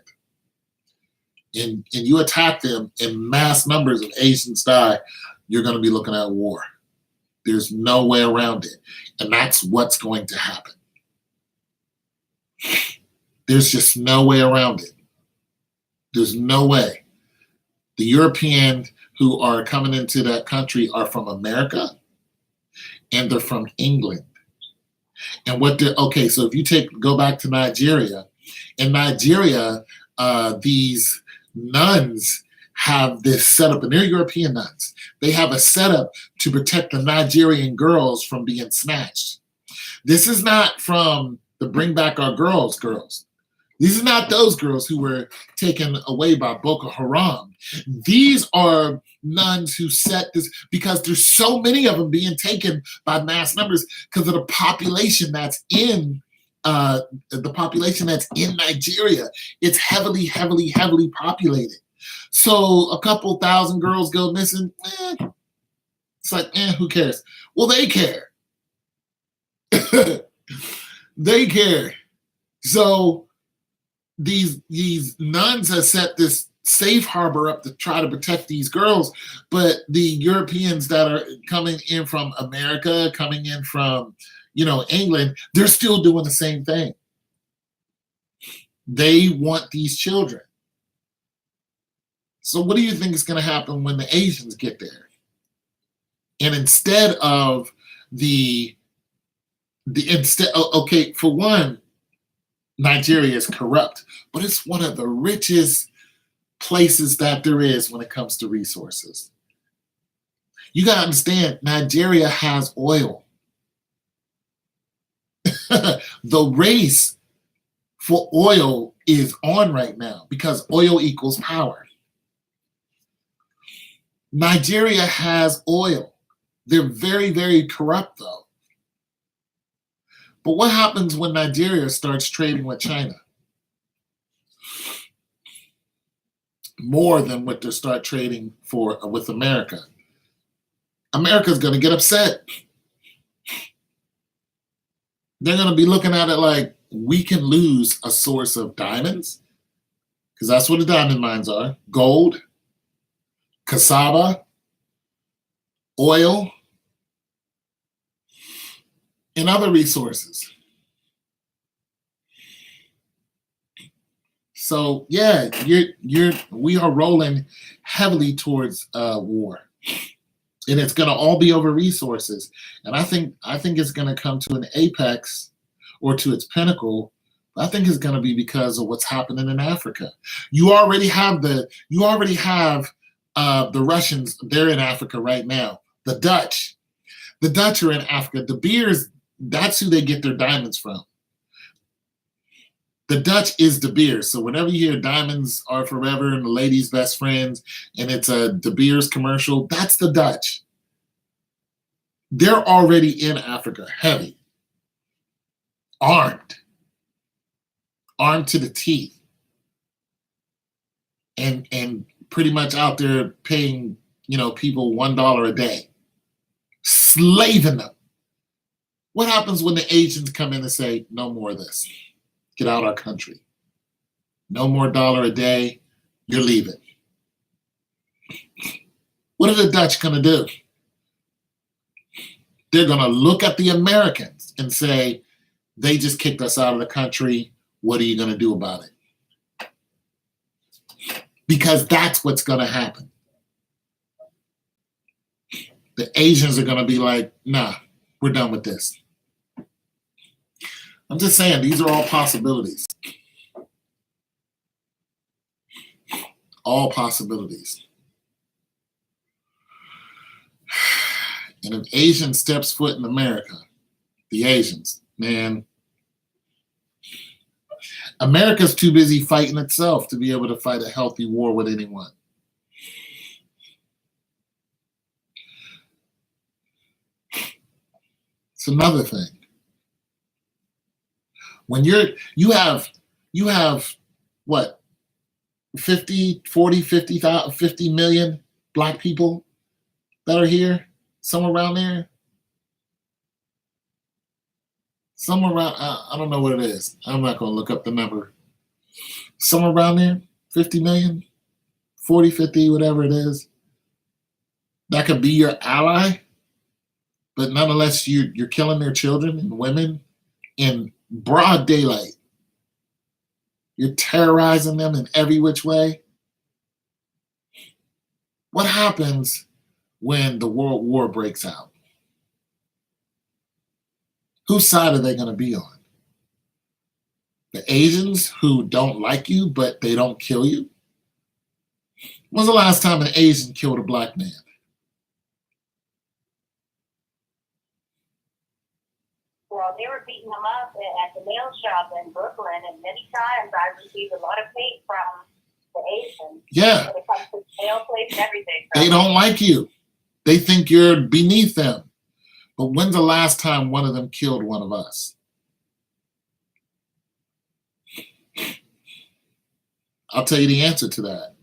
Speaker 1: and you attack them and mass numbers of Asians die, you're going to be looking at war. There's no way around it. And that's what's going to happen. There's just no way around it. There's no way. The Europeans who are coming into that country are from America and they're from England. And okay, so if you go back to Nigeria, in Nigeria, these nuns have this setup, and they're European nuns. They have a setup to protect the Nigerian girls from being snatched. This is not from the Bring Back Our Girls girls. These are not those girls who were taken away by Boko Haram. These are nuns who set this, because there's so many of them being taken by mass numbers because of the population that's in Nigeria. It's heavily, heavily, heavily populated. So a couple thousand girls go missing. It's like, who cares? Well, they care. They care. So these nuns have set this safe harbor up to try to protect these girls, but the Europeans that are coming in from America, coming in from, England, they're still doing the same thing. They want these children. So what do you think is going to happen when the Asians get there? And instead of okay, for one, Nigeria is corrupt, but it's one of the richest places that there is when it comes to resources. You got to understand, Nigeria has oil. The race for oil is on right now because oil equals power. Nigeria has oil. They're very, very corrupt, though. But what happens when Nigeria starts trading with China? More than what they start trading with America. America's going to get upset. They're going to be looking at it like, we can lose a source of diamonds, because that's what the diamond mines are. Gold, cassava, oil, and other resources. So yeah, we are rolling heavily towards war, and it's going to all be over resources. And I think it's going to come to an apex or to its pinnacle. I think it's going to be because of what's happening in Africa. You already have the Russians. They're in Africa right now. The Dutch are in Africa. De Beers, that's who they get their diamonds from. The Dutch is De Beers. So whenever you hear diamonds are forever and the lady's best friends and it's a De Beers commercial, that's the Dutch. They're already in Africa, heavy, armed to the teeth, and pretty much out there paying, people $1 a day, slaving them. What happens when the Asians come in and say, no more of this? Get out our country. No more $1 a day. You're leaving. What are the Dutch going to do? They're going to look at the Americans and say, they just kicked us out of the country. What are you going to do about it? Because that's what's going to happen. The Asians are going to be like, nah, we're done with this. I'm just saying, these are all possibilities. All possibilities. And if Asian steps foot in America, the Asians, man, America's too busy fighting itself to be able to fight a healthy war with anyone. It's another thing. When you have what, 50, 40, 50,000, 50 million black people that are here? Somewhere around there? Somewhere around, I don't know what it is. I'm not going to look up the number. Somewhere around there, 50 million, 40, 50, whatever it is. That could be your ally, but nonetheless, you're killing their children and women in broad daylight. You're terrorizing them in every which way. What happens when the World War breaks out? Whose side are they going to be on? The Asians who don't like you, but they don't kill you? When's the last time an Asian killed a black man?
Speaker 2: Well, they were beating them up at the nail shop in Brooklyn, and many times I received a lot of hate from the Asians.
Speaker 1: Yeah.
Speaker 2: When it comes to nail place and everything.
Speaker 1: They don't like you. They think you're beneath them. But when's the last time one of them killed one of us? I'll tell you the answer to that.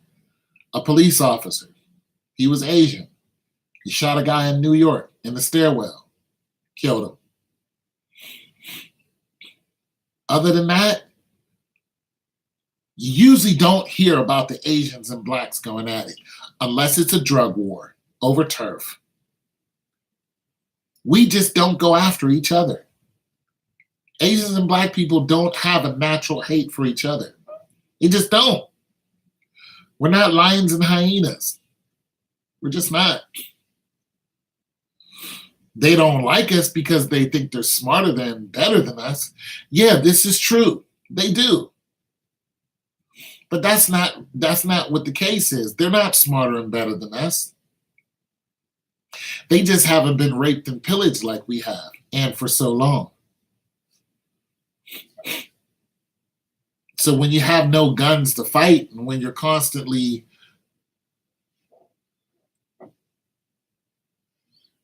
Speaker 1: A police officer. He was Asian. He shot a guy in New York in the stairwell. Killed him. Other than that, you usually don't hear about the Asians and blacks going at it unless it's a drug war over turf. We just don't go after each other. Asians and black people don't have a natural hate for each other. They just don't. We're not lions and hyenas. We're just not. They don't like us because they think they're smarter than, better than us. Yeah, this is true. They do. But that's not what the case is. They're not smarter and better than us. They just haven't been raped and pillaged like we have, and for so long. So when you have no guns to fight, and when you're constantly,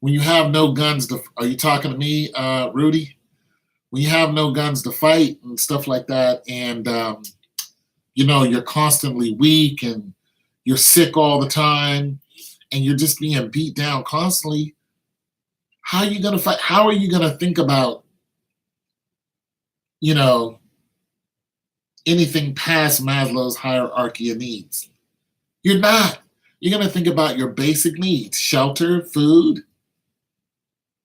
Speaker 1: when you have no guns to, are you talking to me, Rudy? When you have no guns to fight and stuff like that, and you're constantly weak and you're sick all the time, and you're just being beat down constantly, how are you going to fight? How are you going to think about, anything past Maslow's hierarchy of needs? You're not. You're going to think about your basic needs: shelter, food.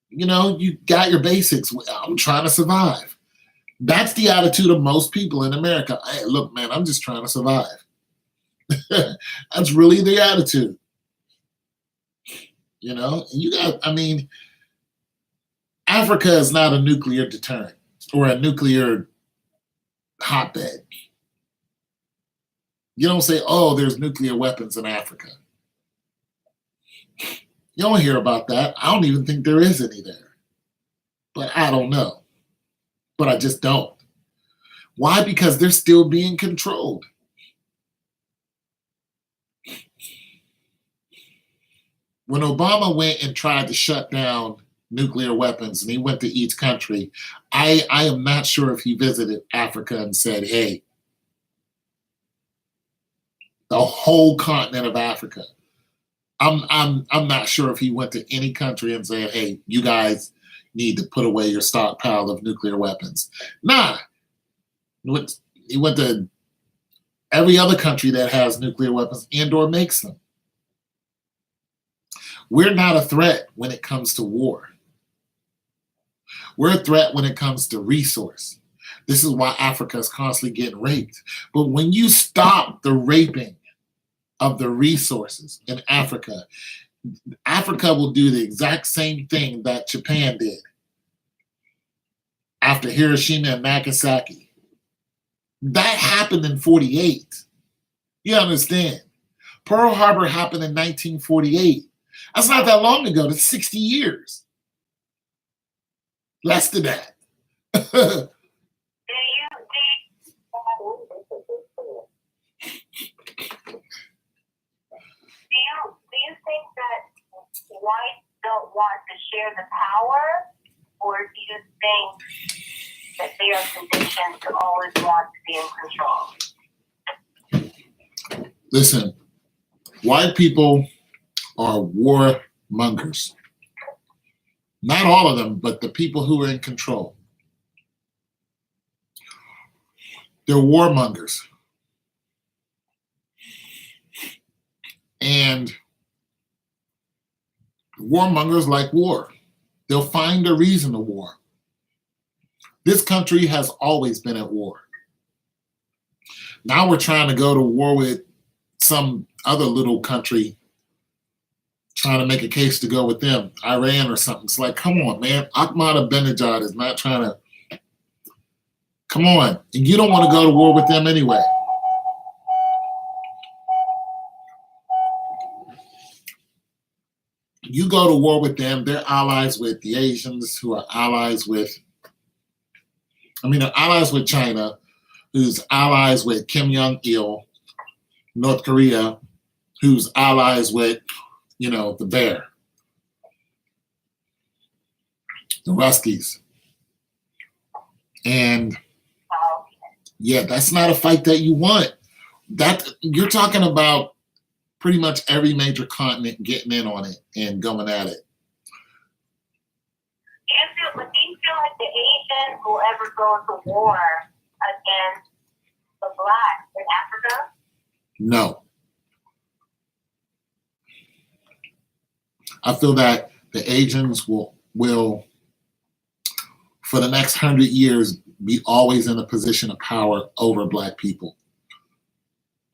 Speaker 1: You got your basics. I'm trying to survive. That's the attitude of most people in America. Hey, look, man, I'm just trying to survive. That's really the attitude. Africa is not a nuclear deterrent or a nuclear hotbed. You don't say, oh, there's nuclear weapons in Africa. You don't hear about that. I don't even think there is any there. But I don't know. But I just don't. Why? Because they're still being controlled. When Obama went and tried to shut down nuclear weapons, and he went to each country, I am not sure if he visited Africa and said, hey, the whole continent of Africa. I'm not sure if he went to any country and said, hey, you guys need to put away your stockpile of nuclear weapons. Nah. He went to every other country that has nuclear weapons and or makes them. We're not a threat when it comes to war. We're a threat when it comes to resource. This is why Africa is constantly getting raped. But when you stop the raping of the resources in Africa, Africa will do the exact same thing that Japan did after Hiroshima and Nagasaki. That happened in 1948. You understand? Pearl Harbor happened in 1948. That's not that long ago. That's 60 years. Less than that.
Speaker 2: Do you think that whites don't want to share the power, or do you think that they are conditioned to always want to be in control?
Speaker 1: Listen, white people are war mongers. Not all of them, but the people who are in control. They're warmongers. And warmongers like war. They'll find a reason to war. This country has always been at war. Now we're trying to go to war with some other little country, trying to make a case to go with them, Iran or something. It's like, come on, man. Ahmadinejad is not trying to. Come on. And you don't want to go to war with them anyway. You go to war with them, they're allies with the Asians, who are allies with, they're allies with China, who's allies with Kim Jong-il, North Korea, who's allies with, the bear, the Ruskies. And yeah, that's not a fight that you want. That you're talking about pretty much every major continent getting in on it and going at it.
Speaker 2: Do you feel like the Asians will ever go to war against the blacks in Africa?
Speaker 1: No. I feel that the Asians will for the next 100 years, be always in a position of power over black people.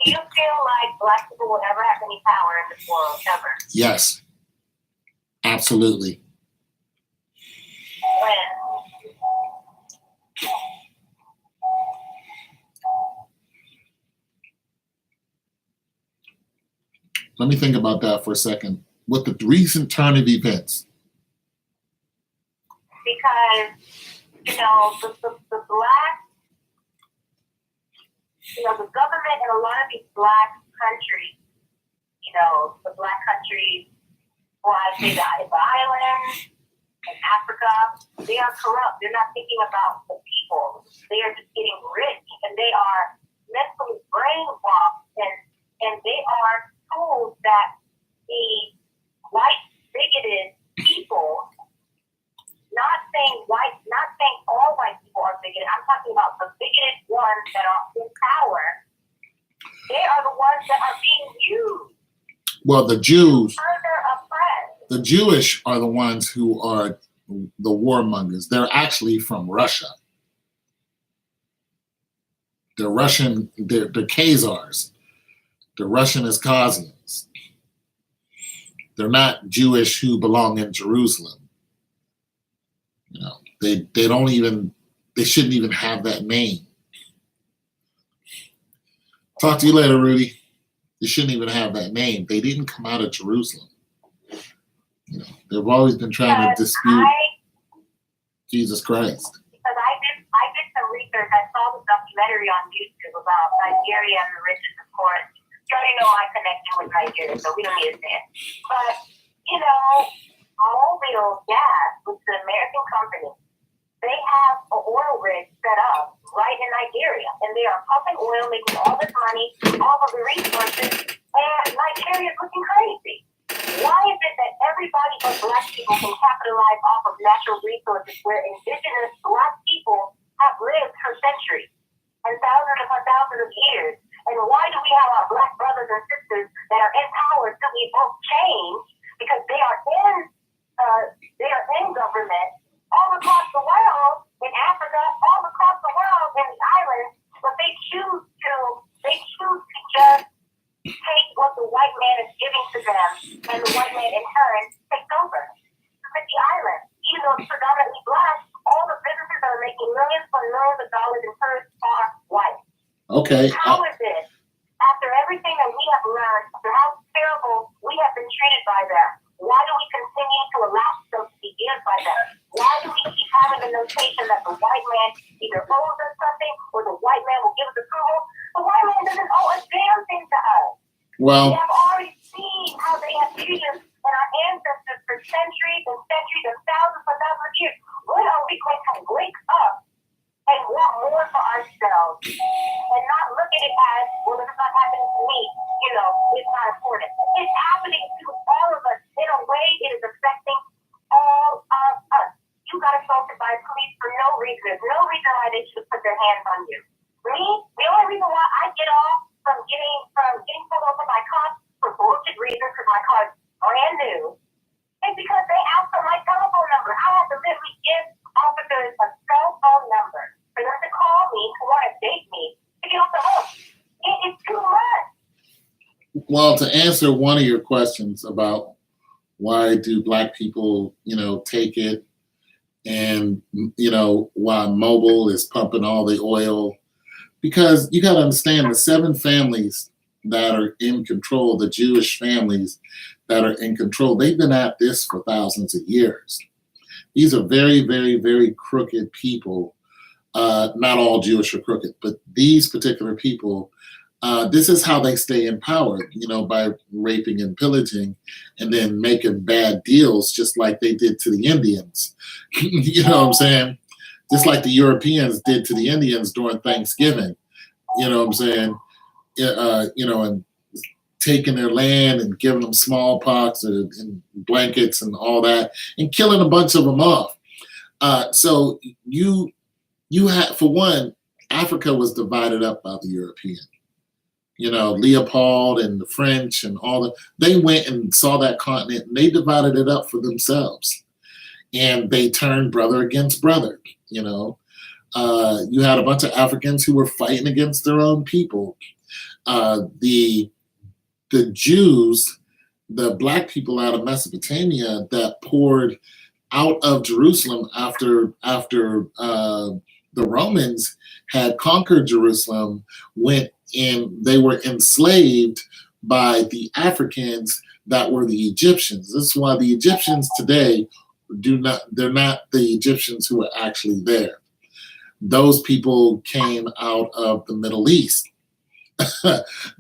Speaker 2: Do you feel like black people will never have any power in this world, ever?
Speaker 1: Yes, absolutely.
Speaker 2: When?
Speaker 1: Let me think about that for a second. With the recent turn of events.
Speaker 2: Because, the black, the government in a lot of these black countries, the black countries, or I say the islands in Africa, they are corrupt. They're not thinking about the people. They are just getting rich, and they are mentally brainwashed, and they are tools that the white bigoted people, not saying all white people are bigoted. I'm talking about the bigoted ones that are in power. They are the ones that are being used.
Speaker 1: Well, the Jews,
Speaker 2: further oppressed.
Speaker 1: The Jewish are the ones who are the warmongers. They're actually from Russia. They're Russian. They're Khazars. They're Russian Ascasians. They're not Jewish who belong in Jerusalem. They shouldn't even have that name. Talk to you later, Rudy. They shouldn't even have that name. They didn't come out of Jerusalem. They've always been trying to dispute Jesus Christ.
Speaker 2: Because I did some research. I saw the documentary on YouTube about Nigeria and the riches, of course. You already know my connection with Nigeria, so we don't need to say it. But, Mobil Gas, which is an American company, they have an oil rig set up right in Nigeria, and they are pumping oil, making all this money off of the resources, and Nigeria is looking crazy. Why is it that everybody but black people can capitalize off of natural resources where indigenous black people have lived for centuries and thousands upon thousands of years? And why do we have our black brothers and sisters that are in power till we both change because they are in government all across the world, in Africa, all across the world, in the islands, but they choose to just take what the white man is giving to them, and the white man in turn takes over with the island. Even though it's predominantly black, all the businesses that are making millions upon millions of dollars in turns are white.
Speaker 1: Okay.
Speaker 2: How is it, after everything that we have learned, after how terrible we have been treated by them, why do we continue to allow ourselves to be used by them? Why do we keep having the notation that the white man either owes us something or the white man will give us approval? The white man doesn't owe a damn thing to us.
Speaker 1: Well,
Speaker 2: we have already seen how they have treated us and our ancestors for centuries and centuries and thousands of years. When are we going to wake up and want more for ourselves and not look at it as like, well, if it's not happening to me, it's not important. It's happening to all of us. In a way, it is affecting all of us. You got assaulted by police for no reason. There's no reason why they should put their hands on you. Me, the only reason why I get off from getting pulled over by cops for bullshit reasons, because my car's brand new, is because they asked for my telephone number. I have to literally give officers a cell phone number for them to call me to want to date me to get off the hook. It is too much.
Speaker 1: Well, to answer one of your questions about why do black people, take it, and why Mobil is pumping all the oil, because you got to understand the 7 families that are in control, the Jewish families that are in control, they've been at this for thousands of years. These are very, very, very crooked people. Not all Jewish are crooked, but these particular people, this is how they stay in power, by raping and pillaging and then making bad deals, just like they did to the Indians. You know what I'm saying? Just like the Europeans did to the Indians during Thanksgiving. You know what I'm saying? And taking their land and giving them smallpox and blankets and all that, and killing a bunch of them off. So you had, for one, Africa was divided up by the European. Leopold and the French and they went and saw that continent and they divided it up for themselves. And they turned brother against brother. You had a bunch of Africans who were fighting against their own people. The Jews, the black people out of Mesopotamia that poured out of Jerusalem after the Romans had conquered Jerusalem, went in, they were enslaved by the Africans that were the Egyptians. This is why the Egyptians today they're not the Egyptians who are actually there. Those people came out of the Middle East.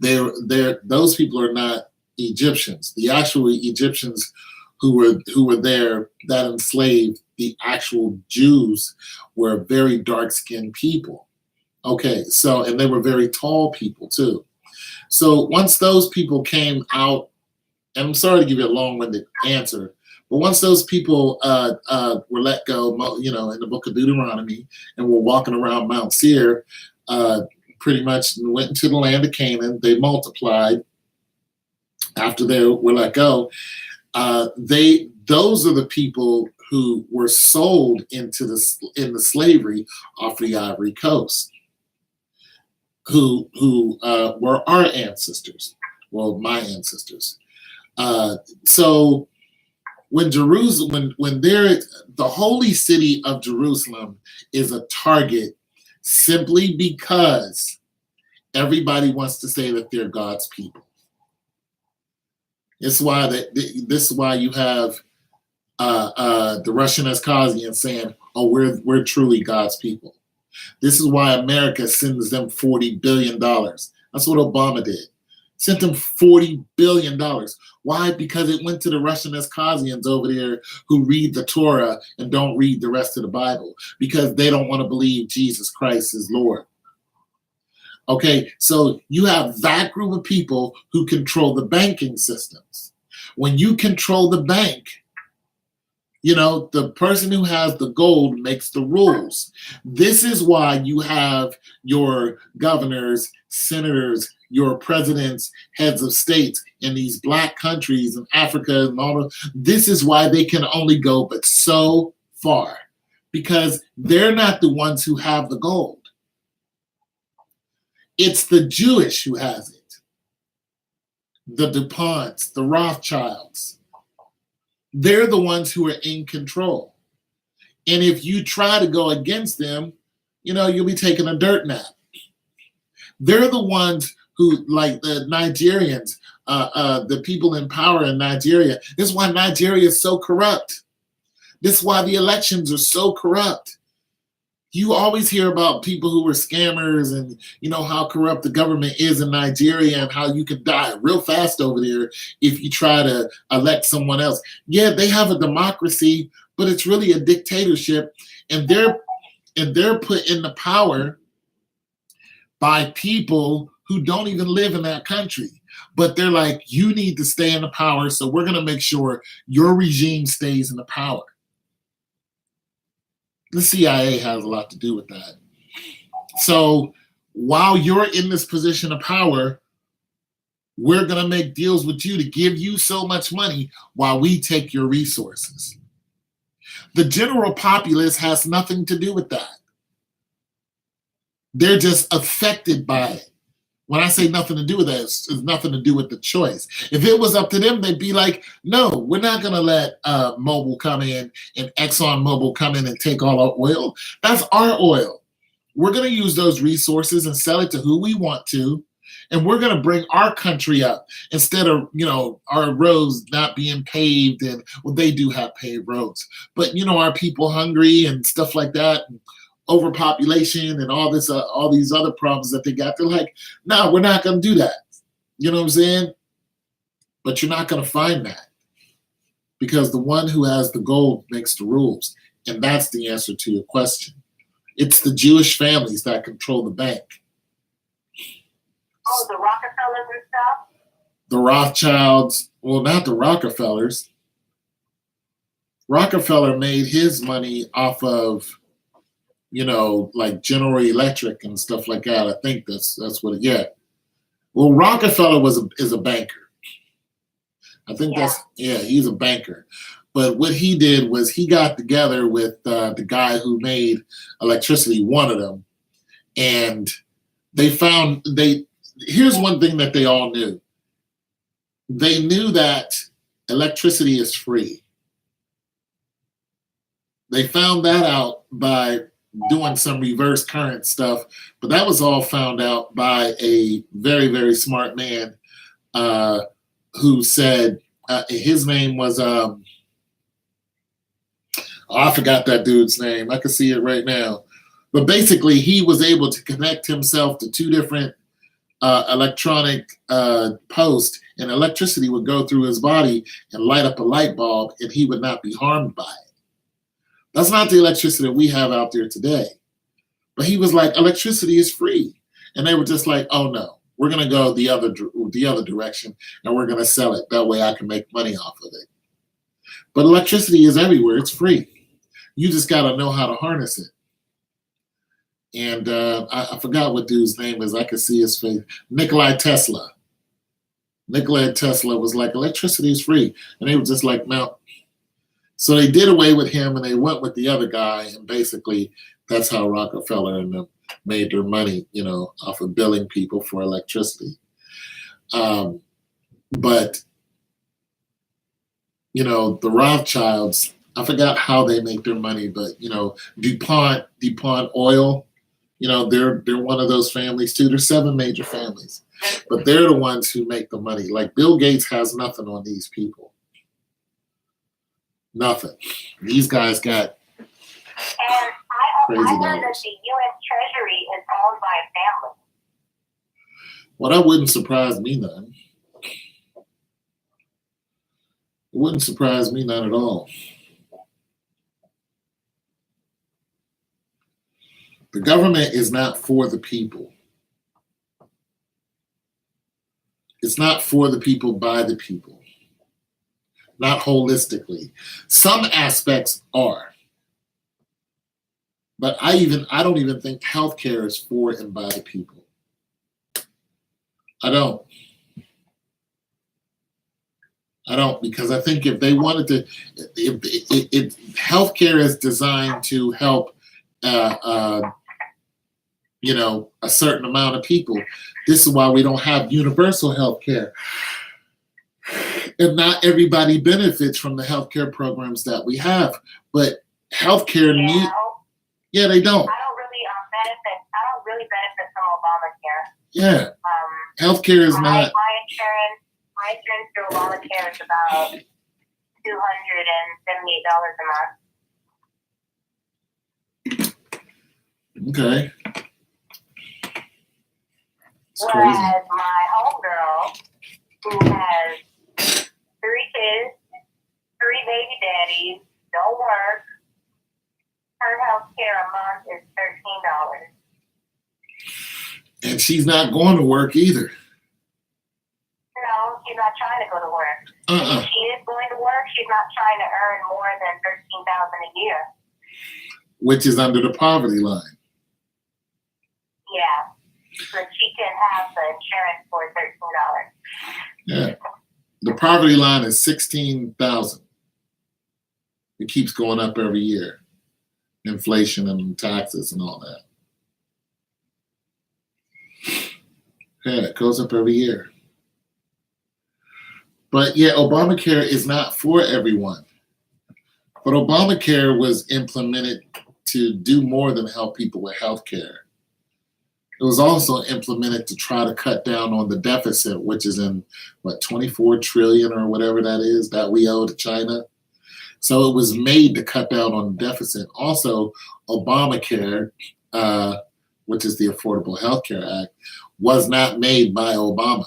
Speaker 1: Those people are not Egyptians. The actual Egyptians who were there that enslaved the actual Jews were very dark-skinned people. Okay, and they were very tall people too. So once those people came out, and I'm sorry to give you a long-winded answer, but once those people were let go, in the book of Deuteronomy, and were walking around Mount Seir, pretty much went into the land of Canaan, they multiplied after they were let go. Those are the people who were sold into the slavery off the Ivory Coast, who were our ancestors, well, my ancestors. So when the holy city of Jerusalem is a target simply because everybody wants to say that they're God's people. This is why you have the Russian Ascasians saying, "Oh, we're truly God's people." This is why America sends them $40 billion. That's what Obama did. Sent them $40 billion. Why? Because it went to the Russian Ascasians over there who read the Torah and don't read the rest of the Bible because they don't want to believe Jesus Christ is Lord. Okay, so you have that group of people who control the banking systems. When you control the bank, the person who has the gold makes the rules. This is why you have your governors, senators, your presidents, heads of states in these black countries in Africa and all of. This is why they can only go but so far, because they're not the ones who have the gold. It's the Jewish who has it. The DuPonts, the Rothschilds. They're the ones who are in control. And if you try to go against them, you'll be taking a dirt nap. They're the ones who, like the Nigerians, the people in power in Nigeria. This is why Nigeria is so corrupt. This is why the elections are so corrupt. You always hear about people who were scammers and how corrupt the government is in Nigeria and how you can die real fast over there if you try to elect someone else. Yeah, they have a democracy, but it's really a dictatorship, and they're put in the power by people who don't even live in that country. But they're like, you need to stay in the power, so we're going to make sure your regime stays in the power. The CIA has a lot to do with that. So while you're in this position of power, we're going to make deals with you to give you so much money while we take your resources. The general populace has nothing to do with that. They're just affected by it. When I say nothing to do with that, it's nothing to do with the choice. If it was up to them, they'd be like, no, we're not going to let Mobil come in and Exxon Mobil come in and take all our oil. That's our oil. We're going to use those resources and sell it to who we want to. And we're going to bring our country up instead of, our roads not being paved. And well, they do have paved roads. But, our people hungry and stuff like that. And overpopulation and all these other problems that they got. They're like, no, we're not going to do that. You know what I'm saying? But you're not going to find that because the one who has the gold makes the rules. And that's the answer to your question. It's the Jewish families that control the bank.
Speaker 2: Oh, the Rockefellers and stuff?
Speaker 1: The Rothschilds, well, not the Rockefellers. Rockefeller made his money off of like General Electric and stuff like that. I think that's what. Yeah. Well, Rockefeller is a banker. I think he's a banker. But what he did was he got together with the guy who made electricity, one of them, and here's one thing that they all knew. They knew that electricity is free. They found that out by doing some reverse current stuff, but that was all found out by a very, very smart man who said his name was I forgot that dude's name. I can see it right now. But basically, he was able to connect himself to two different electronic posts, and electricity would go through his body and light up a light bulb, and he would not be harmed by it. That's not the electricity that we have out there today. But he was like, electricity is free. And they were just like, oh no, we're going to go the other direction and we're going to sell it. That way I can make money off of it. But electricity is everywhere. It's free. You just got to know how to harness it. And I forgot what dude's name is. I could see his face. Nikola Tesla. Nikola Tesla was like, electricity is free. And they were just like, no. So they did away with him and they went with the other guy. And basically, that's how Rockefeller and them made their money, off of billing people for electricity. But, the Rothschilds, I forgot how they make their money, but, DuPont Oil, they're one of those families too. There's 7 major families, but they're the ones who make the money. Like Bill Gates has nothing on these people. Nothing. These guys got crazy
Speaker 2: I heard
Speaker 1: dollars.
Speaker 2: that the U.S. Treasury is owned by a family.
Speaker 1: Well, that wouldn't surprise me none. It wouldn't surprise me none at all. The government is not for the people. It's not for the people, by the people. Not holistically. Some aspects are. But I don't even think healthcare is for and by the people. I don't, because I think if they wanted to, healthcare is designed to help, a certain amount of people. This is why we don't have universal healthcare. And not everybody benefits from the healthcare programs that we have. But healthcare they don't.
Speaker 2: I don't really benefit from Obamacare.
Speaker 1: Yeah. Healthcare is not.
Speaker 2: My insurance through Obamacare is about $278 a month.
Speaker 1: Okay. It's crazy.
Speaker 2: Whereas my homegirl, who has 3 kids, 3 baby daddies, don't work, her health care a month is $13.
Speaker 1: And she's not going to work either.
Speaker 2: No, she's not trying to go to work.
Speaker 1: Uh-uh.
Speaker 2: If she is going to work, she's not trying to earn more than $13,000 a year.
Speaker 1: Which is under the poverty line.
Speaker 2: Yeah, but she can have the insurance for $13.
Speaker 1: Yeah. The poverty line is 16,000. It keeps going up every year. Inflation and taxes and all that. Yeah, it goes up every year. But yeah, Obamacare is not for everyone. But Obamacare was implemented to do more than help people with health care. It was also implemented to try to cut down on the deficit, which is in, 24 trillion or whatever that is that we owe to China. So it was made to cut down on the deficit. Also, Obamacare, which is the Affordable Health Care Act, was not made by Obama.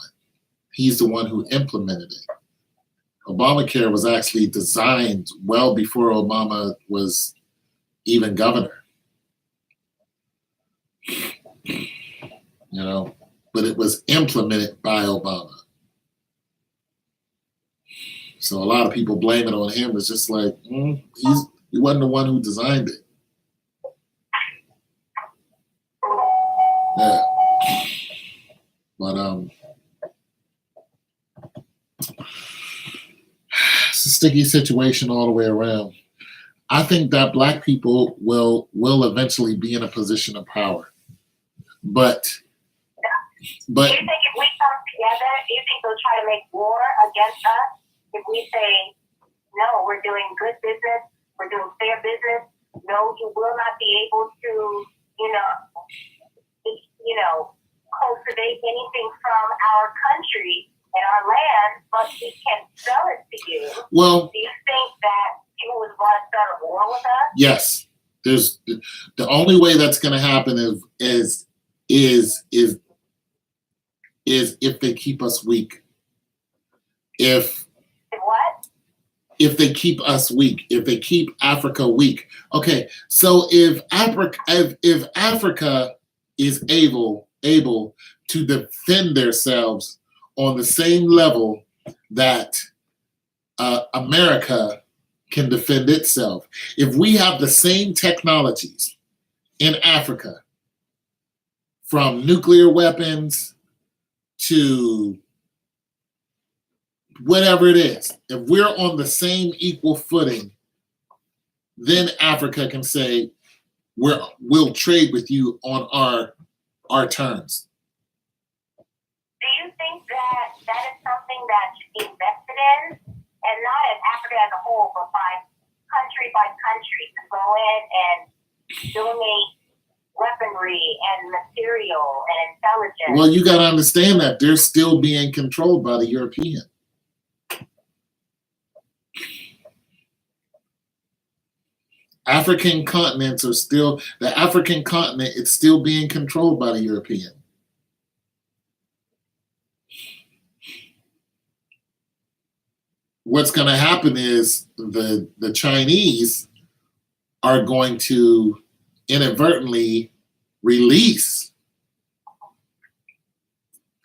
Speaker 1: He's the one who implemented it. Obamacare was actually designed well before Obama was even governor. But it was implemented by Obama. So a lot of people blame it on him. It's just like, he wasn't the one who designed it. Yeah. But it's a sticky situation all the way around. I think that Black people will eventually be in a position of power. But
Speaker 2: do you think if we come together, do you think they'll try to make war against us? If we say, no, we're doing good business, we're doing fair business, no, you will not be able to, cultivate anything from our country and our land, but we can sell it to you.
Speaker 1: Well,
Speaker 2: do you think that people would want to start a war with us?
Speaker 1: Yes. There's the only way that's going to happen is if they keep us weak. If
Speaker 2: what?
Speaker 1: If they keep us weak, if they keep Africa weak. Okay, so if Africa is able to defend themselves on the same level that America can defend itself, if we have the same technologies in Africa, from nuclear weapons to whatever it is, if we're on the same equal footing, then Africa can say, we'll trade with you on our terms.
Speaker 2: Do you think that is something that should be invested in, and not as Africa as a whole, but country by country, to go in and donate weaponry and material and intelligence?
Speaker 1: Well, you got to understand that they're still being controlled by the European. African continents are still, the African continent is still being controlled by the European. What's going to happen is the Chinese are going to inadvertently release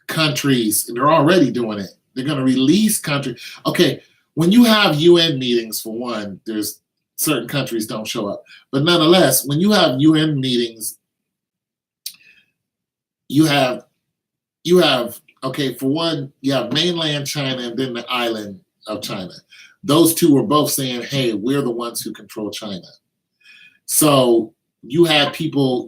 Speaker 1: countries, and they're already doing it. They're going to release countries. Okay, when you have UN meetings, for one, there's certain countries don't show up. But nonetheless, when you have UN meetings, you have, okay, for one, you have mainland China and then the island of China. Those two are both saying, hey, we're the ones who control China. So you have people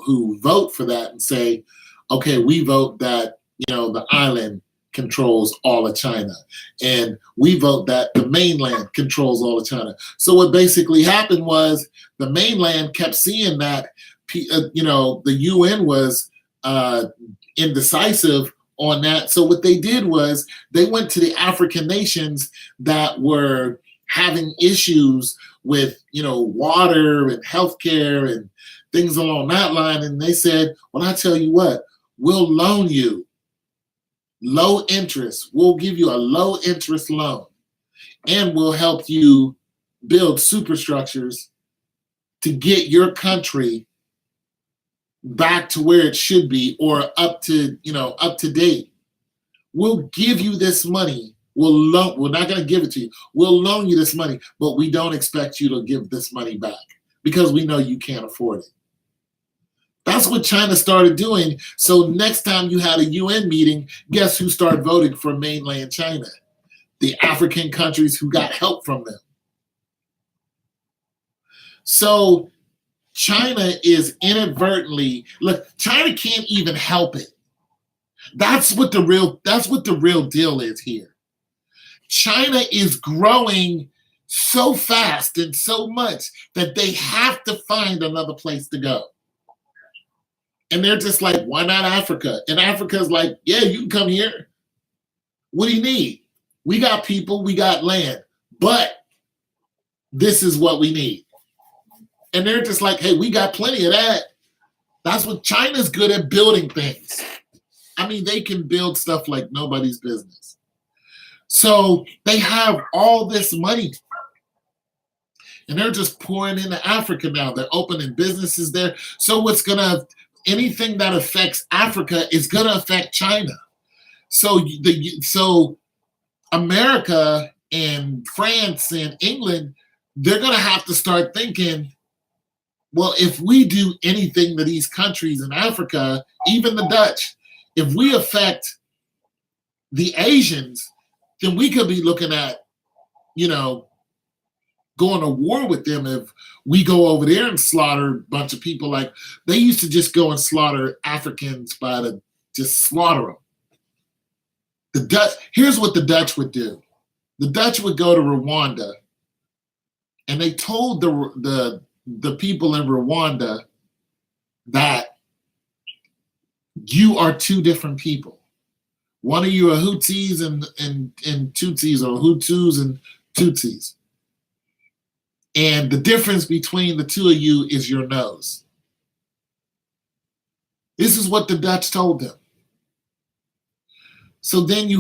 Speaker 1: who vote for that and say, okay, we vote that, the island controls all of China, and we vote that the mainland controls all of China. So what basically happened was the mainland kept seeing that, the UN was indecisive on that. So what they did was they went to the African nations that were having issues with, water and healthcare and things along that line, and they said, well, I tell you what, we'll loan you low interest. We'll give you a low interest loan, and we'll help you build superstructures to get your country back to where it should be or up to date. We'll give you this money. We're not going to give it to you. We'll loan you this money, but we don't expect you to give this money back because we know you can't afford it. That's what China started doing. So next time you had a UN meeting, guess who started voting for mainland China? The African countries who got help from them. So China is inadvertently, look, China can't even help it. That's what the real deal is here. China is growing so fast and so much that they have to find another place to go. And they're just like, why not Africa? And Africa's like, yeah, you can come here. What do you need? We got people, we got land, but this is what we need. And they're just like, hey, we got plenty of that. That's what China's good at, building things. I mean, they can build stuff like nobody's business. So they have all this money. And they're just pouring into Africa now. They're opening businesses there. So anything that affects Africa is going to affect China. So America and France and England, they're going to have to start thinking, well, if we do anything to these countries in Africa, even the Dutch, if we affect the Asians, then we could be looking at, going to war with them if we go over there and slaughter a bunch of people. Like they used to just go and slaughter Africans just slaughter them. Here's what the Dutch would do. The Dutch would go to Rwanda and they told the people in Rwanda that you are two different people. One of you are Hutus and Tutsis, or Hutus and Tutsis. And the difference between the two of you is your nose. This is what the Dutch told them. So then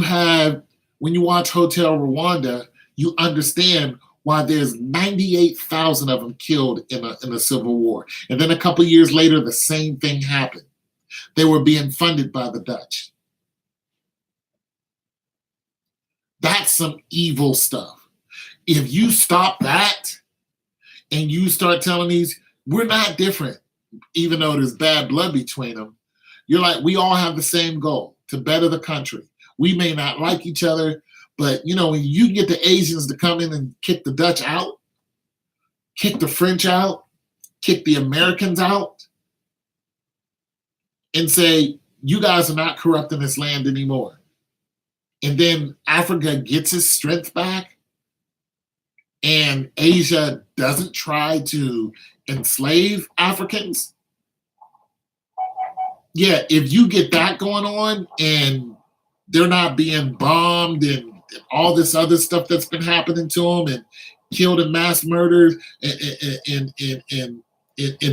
Speaker 1: when you watch Hotel Rwanda, you understand why there's 98,000 of them killed in a civil war. And then a couple of years later, the same thing happened. They were being funded by the Dutch. That's some evil stuff. If you stop that and you start telling these, we're not different, even though there's bad blood between them, you're like, we all have the same goal, to better the country. We may not like each other, but when you get the Asians to come in and kick the Dutch out, kick the French out, kick the Americans out, and say, you guys are not corrupting this land anymore. And then Africa gets its strength back, and Asia doesn't try to enslave Africans. Yeah, if you get that going on and they're not being bombed and all this other stuff that's been happening to them and killed in mass murders in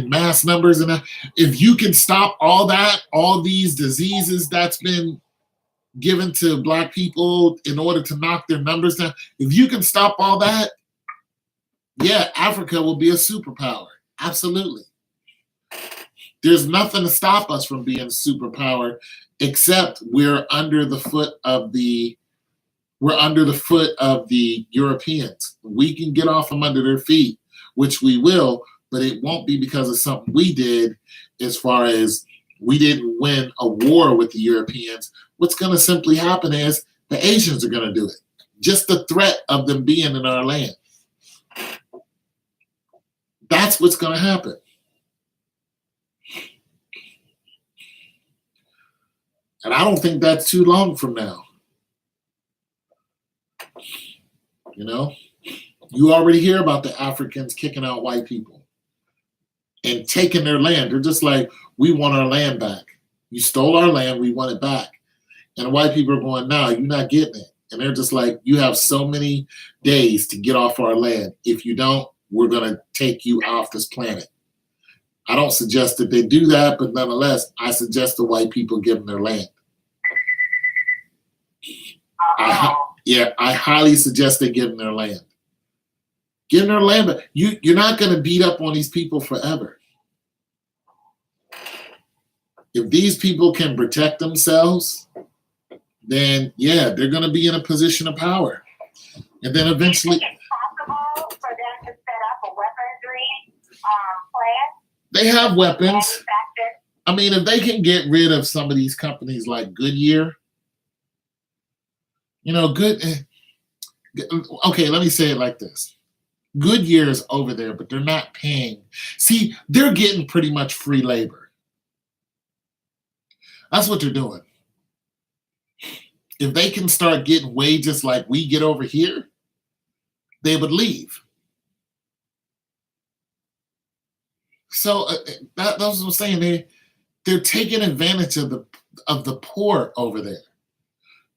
Speaker 1: mass numbers, and if you can stop all that, all these diseases that's been given to Black people in order to knock their numbers down, if you can stop all that, yeah, Africa will be a superpower. Absolutely. There's nothing to stop us from being a superpower, except we're under the foot of the Europeans. We can get off from under their feet, which we will, but it won't be because of something we did, as far as we didn't win a war with the Europeans. What's going to simply happen is the Asians are going to do it. Just the threat of them being in our land. That's what's going to happen. And I don't think that's too long from now. You already hear about the Africans kicking out white people and taking their land. They're just like, we want our land back. You stole our land, we want it back. And the white people are going, no, you're not getting it. And they're just like, you have so many days to get off our land. If you don't, we're going to take you off this planet. I don't suggest that they do that, but nonetheless, I suggest the white people give them their land. I highly suggest they give them their land. Give them their land, but you're not going to beat up on these people forever. If these people can protect themselves, then yeah, they're going to be in a position of power. And then
Speaker 2: Do you
Speaker 1: eventually,
Speaker 2: think it's possible for them to set up a weaponry plant
Speaker 1: they have weapons.
Speaker 2: manufactured?
Speaker 1: I mean, if they can get rid of some of these companies like Goodyear, okay, let me say it like this. Goodyear is over there, but they're not paying. See, they're getting pretty much free labor. That's what they're doing. If they can start getting wages like we get over here, they would leave. So that's what I'm saying. They're taking advantage of the poor over there.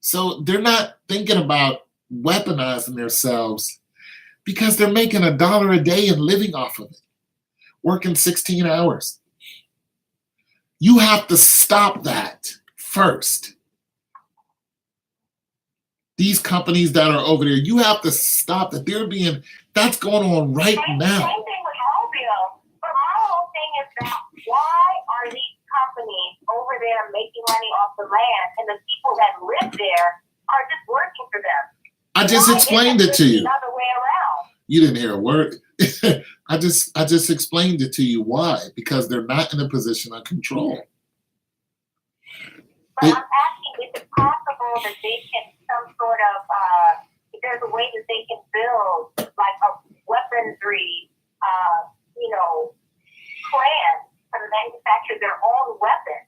Speaker 1: So they're not thinking about weaponizing themselves because they're making $1 a day and living off of it, working 16 hours. You have to stop that first. These companies that are over there, you have to stop that. That's going on right now.
Speaker 2: Same thing with Mobile. But my whole thing is that why are these companies over there making money off the land and the people that live there are just working for them?
Speaker 1: I just explained it to you.
Speaker 2: The other way around.
Speaker 1: You didn't hear a word. I just explained it to you. Why? Because they're not in a position of control.
Speaker 2: But I'm asking if it's possible that they can some sort of if there's a way that they can build like a weaponry plant to manufacture their own weapons.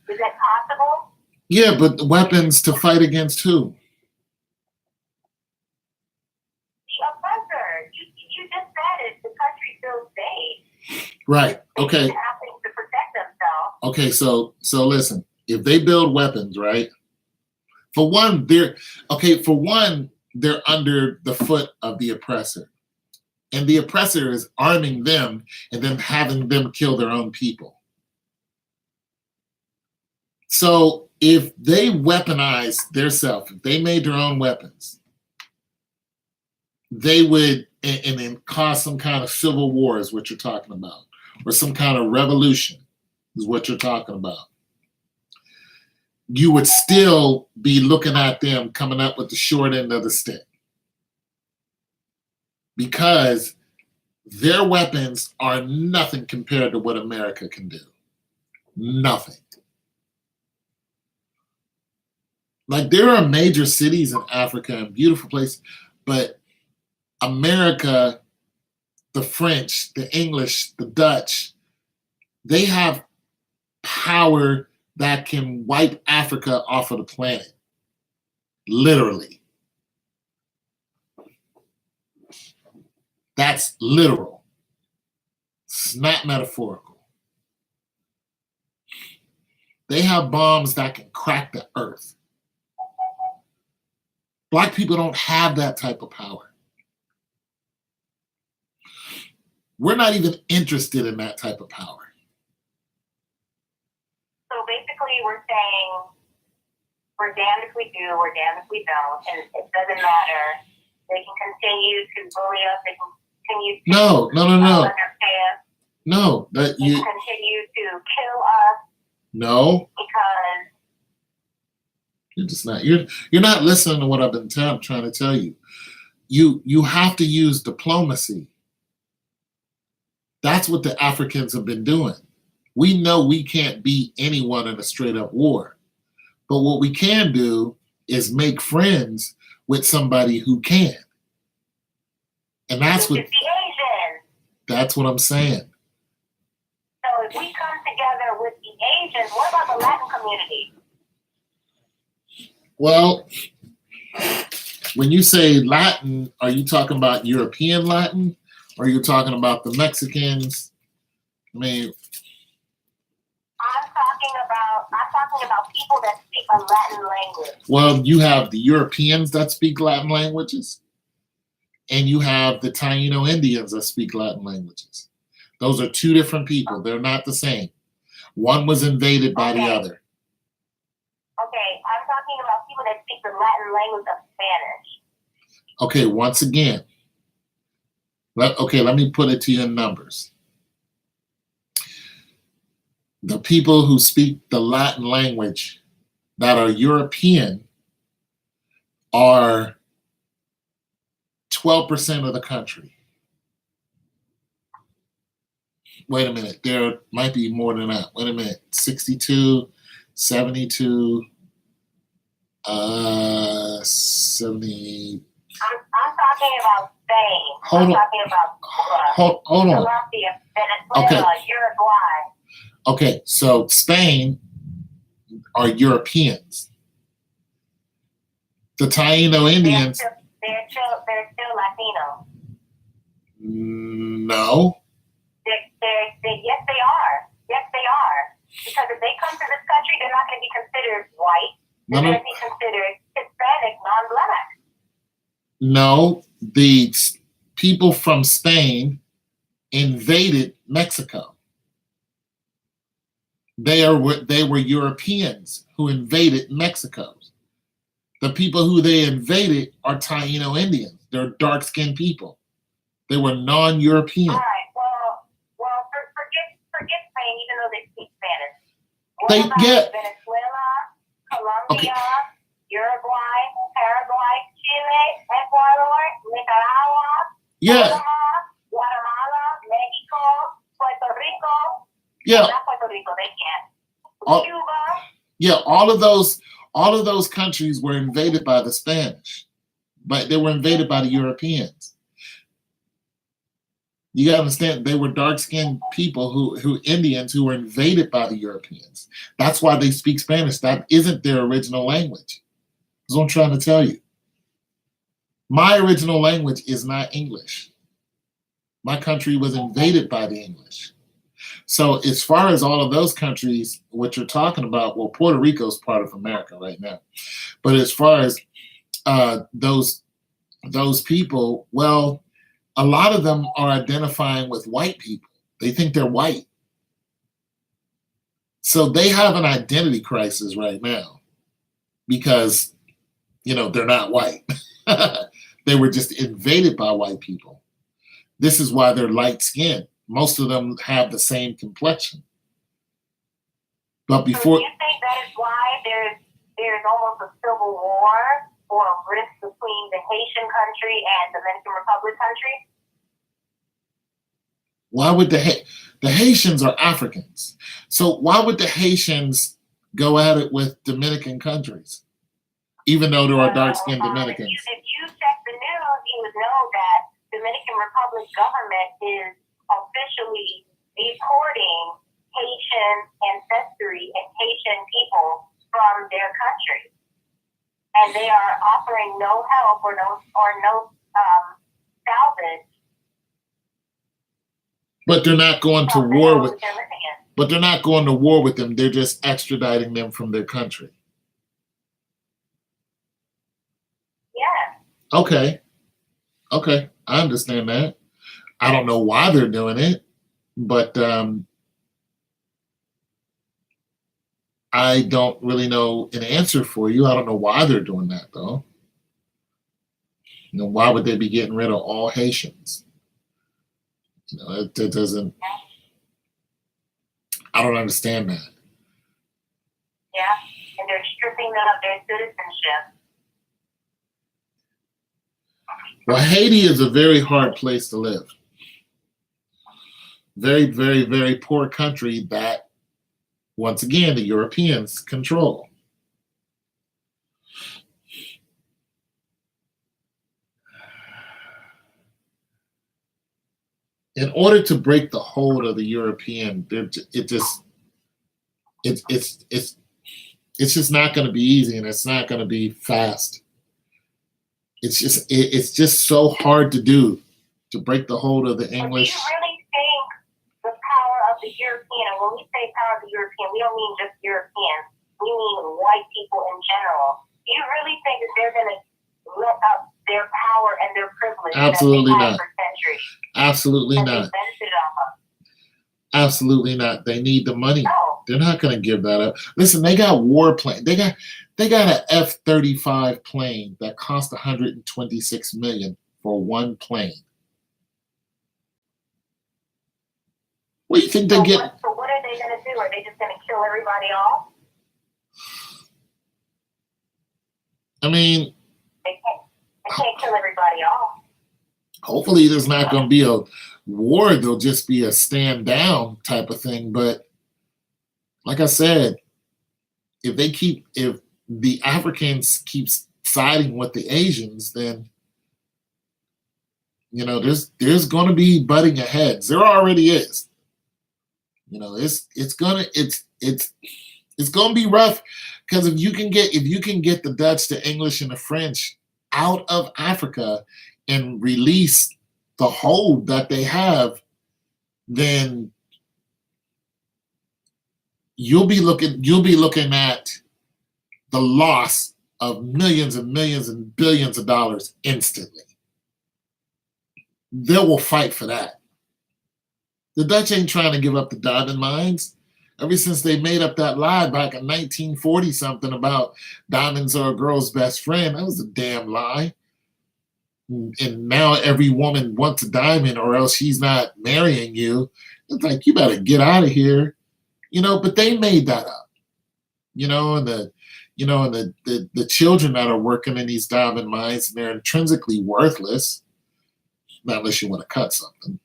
Speaker 2: Is that possible?
Speaker 1: Yeah, but weapons to fight against who?
Speaker 2: The oppressor. You just said it. The country feels safe.
Speaker 1: Right.
Speaker 2: They
Speaker 1: Okay.
Speaker 2: need to have things to protect themselves.
Speaker 1: Okay. So listen. If they build weapons, right? For one, they're under the foot of the oppressor, and the oppressor is arming them and then having them kill their own people. So if they weaponize themselves, if they made their own weapons, they would, and then cause some kind of civil war is what you're talking about, or some kind of revolution is what you're talking about. You would still be looking at them coming up with the short end of the stick, because their weapons are nothing compared to what America can do. Nothing. Like, there are major cities in Africa and beautiful places, but America, the French, the English, the Dutch, they have power that can wipe Africa off of the planet. Literally. That's literal. It's not metaphorical. They have bombs that can crack the earth. Black people don't have that type of power. We're not even interested in that type of power.
Speaker 2: So basically, we're saying we're damned if we do, we're damned if we don't, and it doesn't matter. They can continue to bully us. They can continue to understand.
Speaker 1: No, that
Speaker 2: they
Speaker 1: you
Speaker 2: can continue to kill us.
Speaker 1: No,
Speaker 2: Because
Speaker 1: you're just not. You're not listening to what I've been trying to tell you. You have to use diplomacy. That's what the Africans have been doing. We know we can't beat anyone in a straight up war. But what we can do is make friends with somebody who can. And that's what I'm saying.
Speaker 2: So if we come together with the Asians, what about the Latin community?
Speaker 1: Well, when you say Latin, are you talking about European Latin? Or are you talking about the Mexicans? I mean,
Speaker 2: I'm talking about people that speak a Latin language.
Speaker 1: Well, you have the Europeans that speak Latin languages, and you have the Taino Indians that speak Latin languages. Those are two different people. They're not the same. One was invaded by the other.
Speaker 2: Okay, I'm talking about people that speak the Latin language of Spanish.
Speaker 1: Okay, once again, let me put it to you in numbers. The people who speak the Latin language that are European are 12% of the country. Wait a minute, there might be more than that. Wait a minute, 62, 72, 70.
Speaker 2: I'm talking about Spain.
Speaker 1: Hold
Speaker 2: I'm
Speaker 1: on.
Speaker 2: talking about Cuba,
Speaker 1: Hold on.
Speaker 2: Colombia, Venezuela, Uruguay.
Speaker 1: Okay, so Spain are Europeans. The Taino Indians.
Speaker 2: They're still Latino.
Speaker 1: No.
Speaker 2: Yes, they are. Yes, they are. Because if they come to this country, they're not going to be considered white. They're going to be considered Hispanic, non-black.
Speaker 1: No, the people from Spain invaded Mexico. They were Europeans who invaded Mexico. The people who they invaded are Taino Indians. They're dark-skinned people. They were non-European.
Speaker 2: All right. Well, forget Spain, even though they speak Spanish. Venezuela, Colombia, Uruguay, Paraguay, Chile, Ecuador, Nicaragua, Panama, Guatemala, Mexico, Puerto Rico.
Speaker 1: Yeah.
Speaker 2: Not Puerto Rico, they can't. Cuba.
Speaker 1: Yeah, all of those countries were invaded by the Spanish, but they were invaded by the Europeans. You gotta understand, they were dark-skinned people who Indians who were invaded by the Europeans. That's why they speak Spanish. That isn't their original language. That's what I'm trying to tell you. My original language is not English. My country was invaded by the English. So as far as all of those countries, what you're talking about, well, Puerto Rico is part of America right now. But as far as those people, well, a lot of them are identifying with white people. They think they're white. So they have an identity crisis right now because, they're not white. They were just invaded by white people. This is why they're light-skinned. Most of them have the same complexion. But before,
Speaker 2: so you think that is why there's almost a civil war or a rift between the Haitian country and the Dominican Republic country?
Speaker 1: Why would the Haitians are Africans? So why would the Haitians go at it with Dominican countries, even though there are dark-skinned Dominicans?
Speaker 2: If you check the news, you would know that Dominican Republic government is officially deporting Haitian ancestry and Haitian people from their country, and they are offering no help or no salvage.
Speaker 1: But they're not going to war with. But they're not going to war with them. They're just extraditing them from their country.
Speaker 2: Yeah.
Speaker 1: Okay, I understand that. I don't know why they're doing it, but I don't really know an answer for you. I don't know why they're doing that, though. Why would they be getting rid of all Haitians? It doesn't. I don't understand that.
Speaker 2: Yeah, and they're stripping them of their citizenship.
Speaker 1: Well, Haiti is a very hard place to live. Very, very, very poor country that, once again, the Europeans control. In order to break the hold of the European, it's just not going to be easy, and it's not going to be fast. It's just so hard to do, to break the hold of the English.
Speaker 2: Do you really think the power of the European, and when we say power of the European, we don't mean just Europeans, we mean white people in general. Do you really think that they're going to let up their power and their privilege
Speaker 1: Absolutely
Speaker 2: that
Speaker 1: not.
Speaker 2: they've had for centuries?
Speaker 1: Absolutely not. Absolutely not. They need the money.
Speaker 2: No.
Speaker 1: They're not going to give that up. Listen, they got warplanes. They got an F-35 plane that cost $126 million for one plane. What do you think they get?
Speaker 2: So what are they going to do? Are Are they just going to kill everybody off?
Speaker 1: I mean,
Speaker 2: They can't kill everybody off.
Speaker 1: hopefully there's not going to be a war. There'll just be a stand down type of thing. But like I said, if the Africans keep siding with the Asians, then there's going to be butting of heads. There already is. It's going to be rough, because if you can get the Dutch, the English, and the French out of Africa and release the hold that they have, then you'll be looking at the loss of millions and millions and billions of dollars instantly. They will fight for that. The Dutch ain't trying to give up the diamond mines. Ever since they made up that lie back in 1940 something about diamonds are a girl's best friend, that was a damn lie. And now every woman wants a diamond, or else she's not marrying you. It's like, you better get out of here. But they made that up. And the children that are working in these diamond mines, and they're intrinsically worthless, not unless you want to cut something.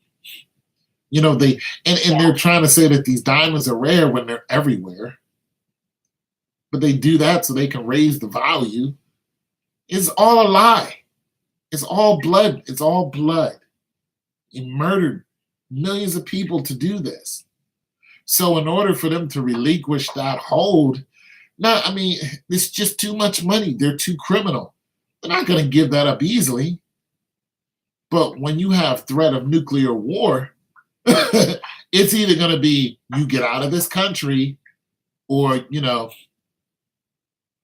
Speaker 1: They're trying to say that these diamonds are rare when they're everywhere. But they do that so they can raise the value. It's all a lie. It's all blood. It's all blood. You murdered millions of people to do this. So in order for them to relinquish that hold, it's just too much money. They're too criminal. They're not going to give that up easily. But when you have threat of nuclear war, it's either going to be you get out of this country, or,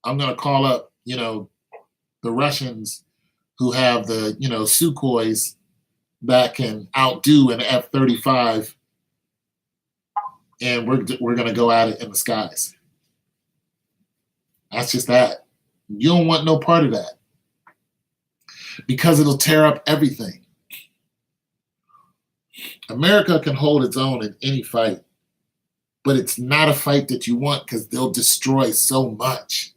Speaker 1: I'm going to call up, the Russians who have the, Sukhois that can outdo an F-35, and we're going to go at it in the skies. That's just that. You don't want no part of that, because it'll tear up everything. America can hold its own in any fight, but it's not a fight that you want, because they'll destroy so much.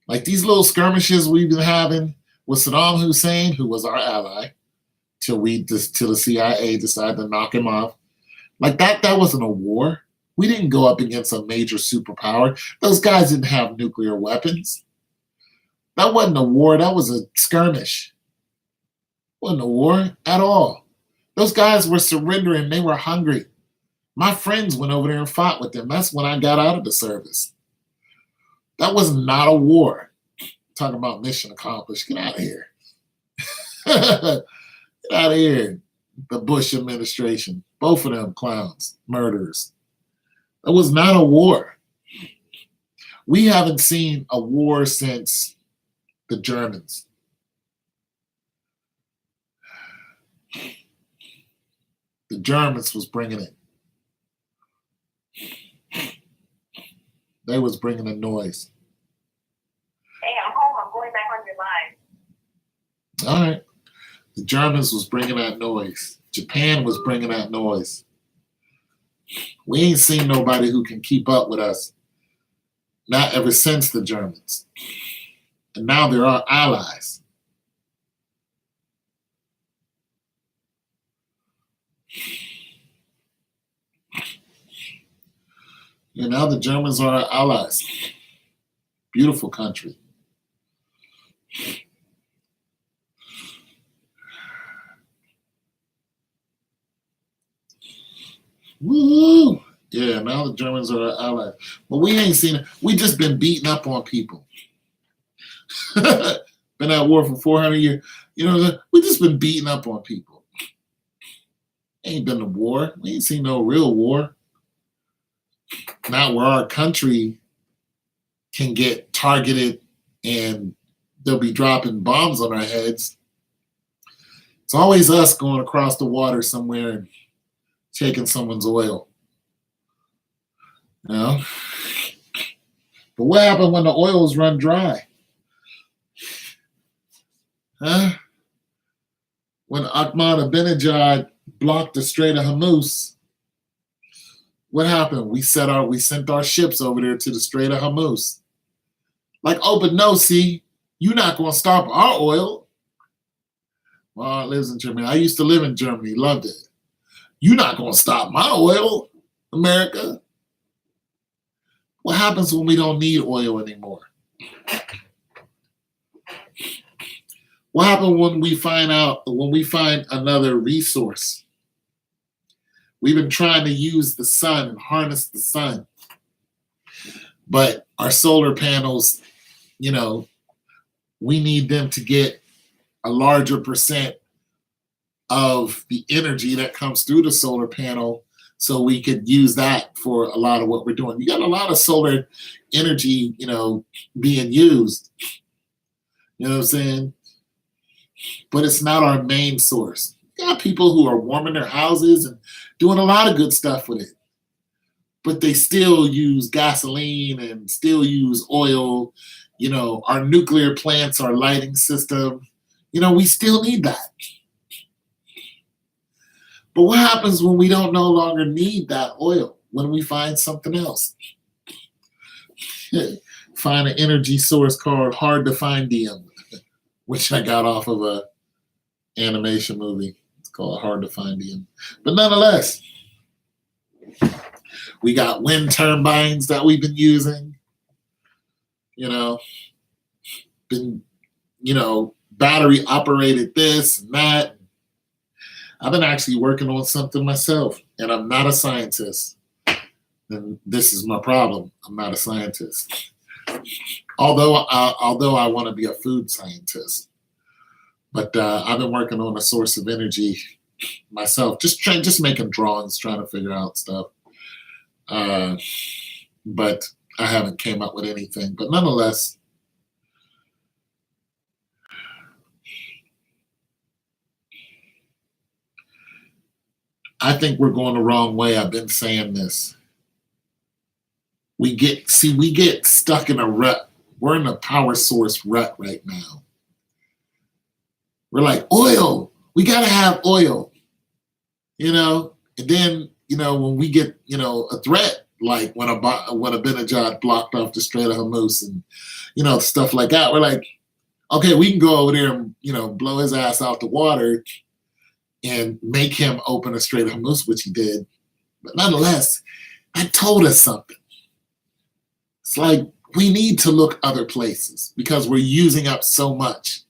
Speaker 1: Like these little skirmishes we've been having with Saddam Hussein, who was our ally, till the CIA decided to knock him off. Like that wasn't a war. We didn't go up against a major superpower. Those guys didn't have nuclear weapons. That wasn't a war. That was a skirmish. It wasn't a war at all. Those guys were surrendering. They were hungry. My friends went over there and fought with them. That's when I got out of the service. That was not a war. Talking about mission accomplished. Get out of here. Get out of here. The Bush administration. Both of them clowns, murderers. That was not a war. We haven't seen a war since the Germans. The Germans was bringing it. They was bringing the noise.
Speaker 2: Hey, I'm home. I'm going back on your line.
Speaker 1: All right. The Germans was bringing that noise. Japan was bringing that noise. We ain't seen nobody who can keep up with us. Not ever since the Germans. And now they're our allies. And now the Germans are our allies. Beautiful country. Woo! Yeah, now the Germans are our allies. But we ain't seen it. We just been beating up on people. Been at war for 400 years. We just been beating up on people. Ain't been a war. We ain't seen no real war. Not where our country can get targeted and they'll be dropping bombs on our heads. It's always us going across the water somewhere and taking someone's oil. But what happened when the oils run dry? When Ahmadinejad blocked the Strait of Hormuz, What happened? We sent our ships over there to the Strait of Hormuz. Like, oh, but no, see, you're not going to stop our oil. Well, it lives in Germany. I used to live in Germany, loved it. You're not going to stop my oil, America. What happens when we don't need oil anymore? What happens when we find another resource? We've been trying to use the sun and harness the sun. But our solar panels, we need them to get a larger percent of the energy that comes through the solar panel so we could use that for a lot of what we're doing. You got a lot of solar energy, being used. You know what I'm saying? But it's not our main source. You got people who are warming their houses and doing a lot of good stuff with it. But they still use gasoline and still use oil. Our nuclear plants, our lighting system, we still need that. But what happens when we don't no longer need that oil? When we find something else? Find an energy source called Hard to Find DM, which I got off of a animation movie. It's called Hard to Find DM. But nonetheless, we got wind turbines that we've been using. Battery operated this and that. I've been actually working on something myself, and I'm not a scientist. And this is my problem. I'm not a scientist. Although I want to be a food scientist. But I've been working on a source of energy myself, just making drawings, trying to figure out stuff. But I haven't came up with anything. But nonetheless, I think we're going the wrong way. I've been saying this. We get stuck in a rut. We're in a power source rut right now. We're like, oil. We got to have oil. And then, when we get, a threat, like when Ahmadinejad blocked off the Strait of Hormuz and, stuff like that, we're like, okay, we can go over there and, blow his ass out the water and make him open a Strait of Hormuz, which he did. But nonetheless, that told us something. It's like we need to look other places because we're using up so much,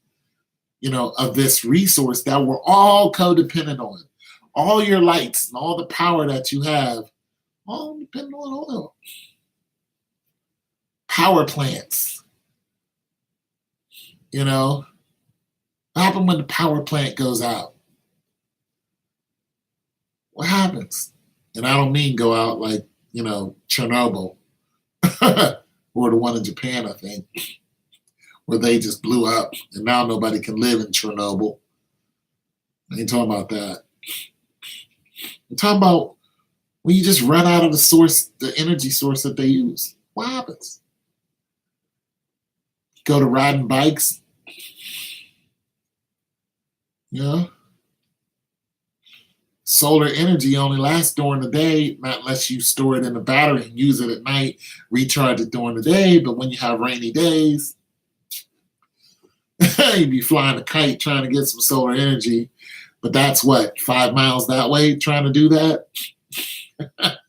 Speaker 1: of this resource that we're all codependent on. All your lights and all the power that you have, all depend on oil. Power plants. What happens when the power plant goes out? What happens? And I don't mean go out like, Chernobyl or the one in Japan, I think, where they just blew up and now nobody can live in Chernobyl. I ain't talking about that. I'm talking about when you just run out of the energy source that they use. What happens? Go to riding bikes. Solar energy only lasts during the day, not unless you store it in a battery and use it at night, recharge it during the day. But when you have rainy days, you'd be flying a kite trying to get some solar energy. But that's 5 miles that way trying to do that?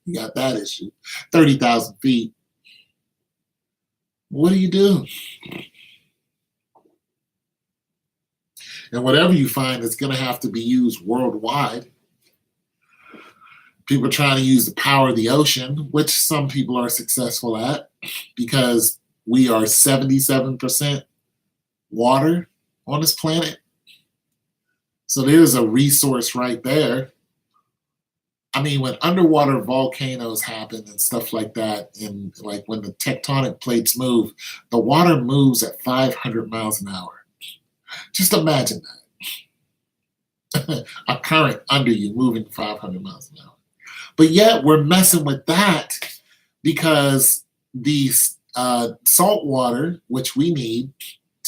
Speaker 1: You got that issue. 30,000 feet. What do you do? And whatever you find, it's going to have to be used worldwide. People are trying to use the power of the ocean, which some people are successful at because we are 77% water on this planet. So there's a resource right there. I mean, when underwater volcanoes happen and stuff like that, and like when the tectonic plates move, the water moves at 500 miles an hour. Just imagine that. A current under you moving 500 miles an hour. But yet we're messing with that because these salt water, which we need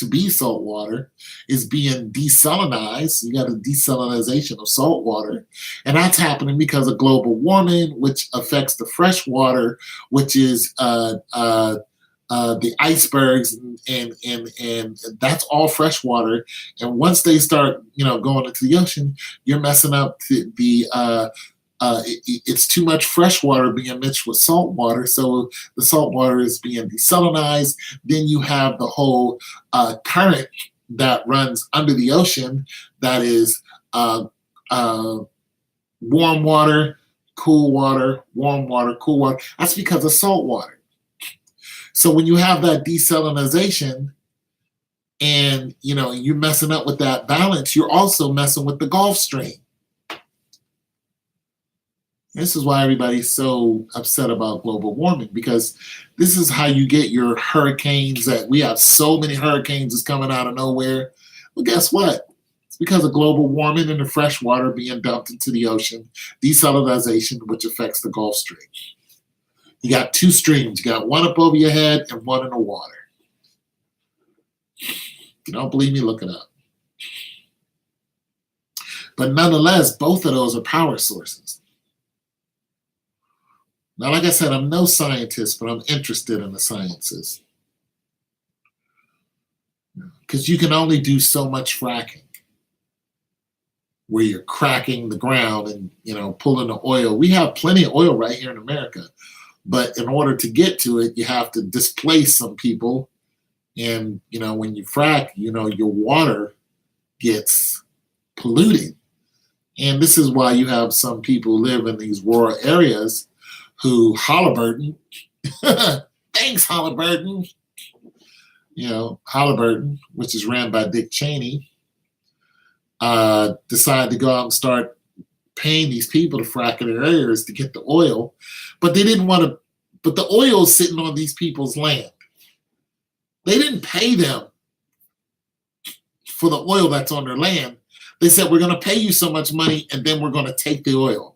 Speaker 1: to be salt water is being desalinized. You got a desalinization of salt water. And that's happening because of global warming, which affects the fresh water, which is the icebergs, and that's all fresh water. And once they start, going into the ocean, you're messing up it's too much fresh water being mixed with salt water, so the salt water is being desalinized. Then you have the whole current that runs under the ocean that is warm water, cool water, warm water, cool water. That's because of salt water. So when you have that desalinization and you're messing up with that balance, you're also messing with the Gulf Stream. This is why everybody's so upset about global warming, because this is how you get your hurricanes. That we have so many hurricanes that's coming out of nowhere. Well, guess what? It's because of global warming and the fresh water being dumped into the ocean, desalinization, which affects the Gulf Stream. You got two streams. You got one up over your head and one in the water. If you don't believe me, look it up. But nonetheless, both of those are power sources. Now, like I said, I'm no scientist, but I'm interested in the sciences. Because you can only do so much fracking, where you're cracking the ground and, pulling the oil. We have plenty of oil right here in America. But in order to get to it, you have to displace some people. And, when you frack, your water gets polluted. And this is why you have some people live in these rural areas who Halliburton, thanks Halliburton, Halliburton, which is ran by Dick Cheney, decided to go out and start paying these people to frack in their areas to get the oil, but they didn't want to, but the oil is sitting on these people's land. They didn't pay them for the oil that's on their land. They said, we're going to pay you so much money and then we're going to take the oil.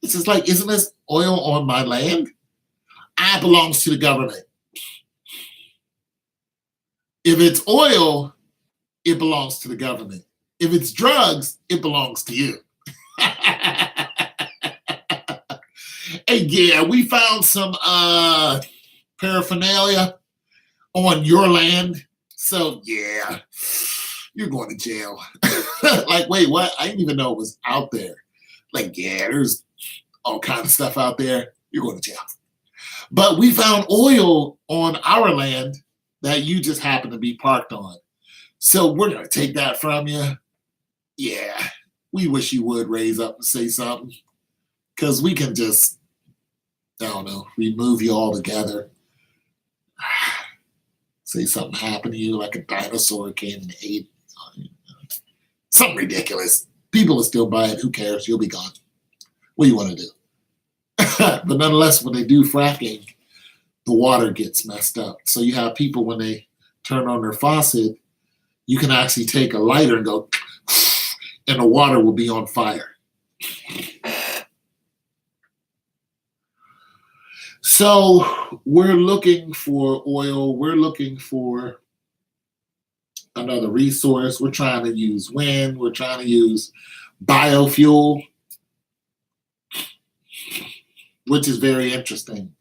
Speaker 1: It's just like, isn't this oil on my land? It belongs to the government. If it's oil, it belongs to the government. If it's drugs, it belongs to you. Hey, yeah, we found some paraphernalia on your land. So, yeah, you're going to jail. Like, wait, what? I didn't even know it was out there. Like, yeah, there's all kinds of stuff out there. You're going to jail. But we found oil on our land that you just happen to be parked on. So we're going to take that from you. Yeah, we wish you would raise up and say something. Because we can just, I don't know, remove you altogether. Say something happened to you like a dinosaur came and ate. Something ridiculous. People will still buy it. Who cares? You'll be gone. What do you want to do? But nonetheless, when they do fracking, the water gets messed up. So you have people, when they turn on their faucet, you can actually take a lighter and go, and the water will be on fire. So we're looking for oil. We're looking for another resource. We're trying to use wind. We're trying to use biofuel, which is very interesting.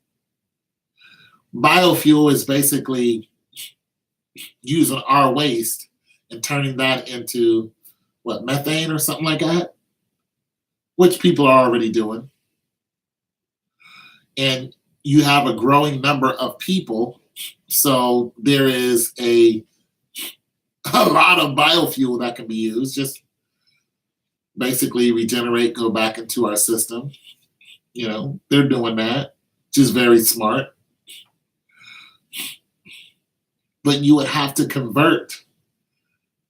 Speaker 1: Biofuel is basically using our waste and turning that into, methane or something like that, which people are already doing. And you have a growing number of people, so there is a lot of biofuel that can be used. Just basically regenerate, go back into our system. They're doing that, which is very smart. But you would have to convert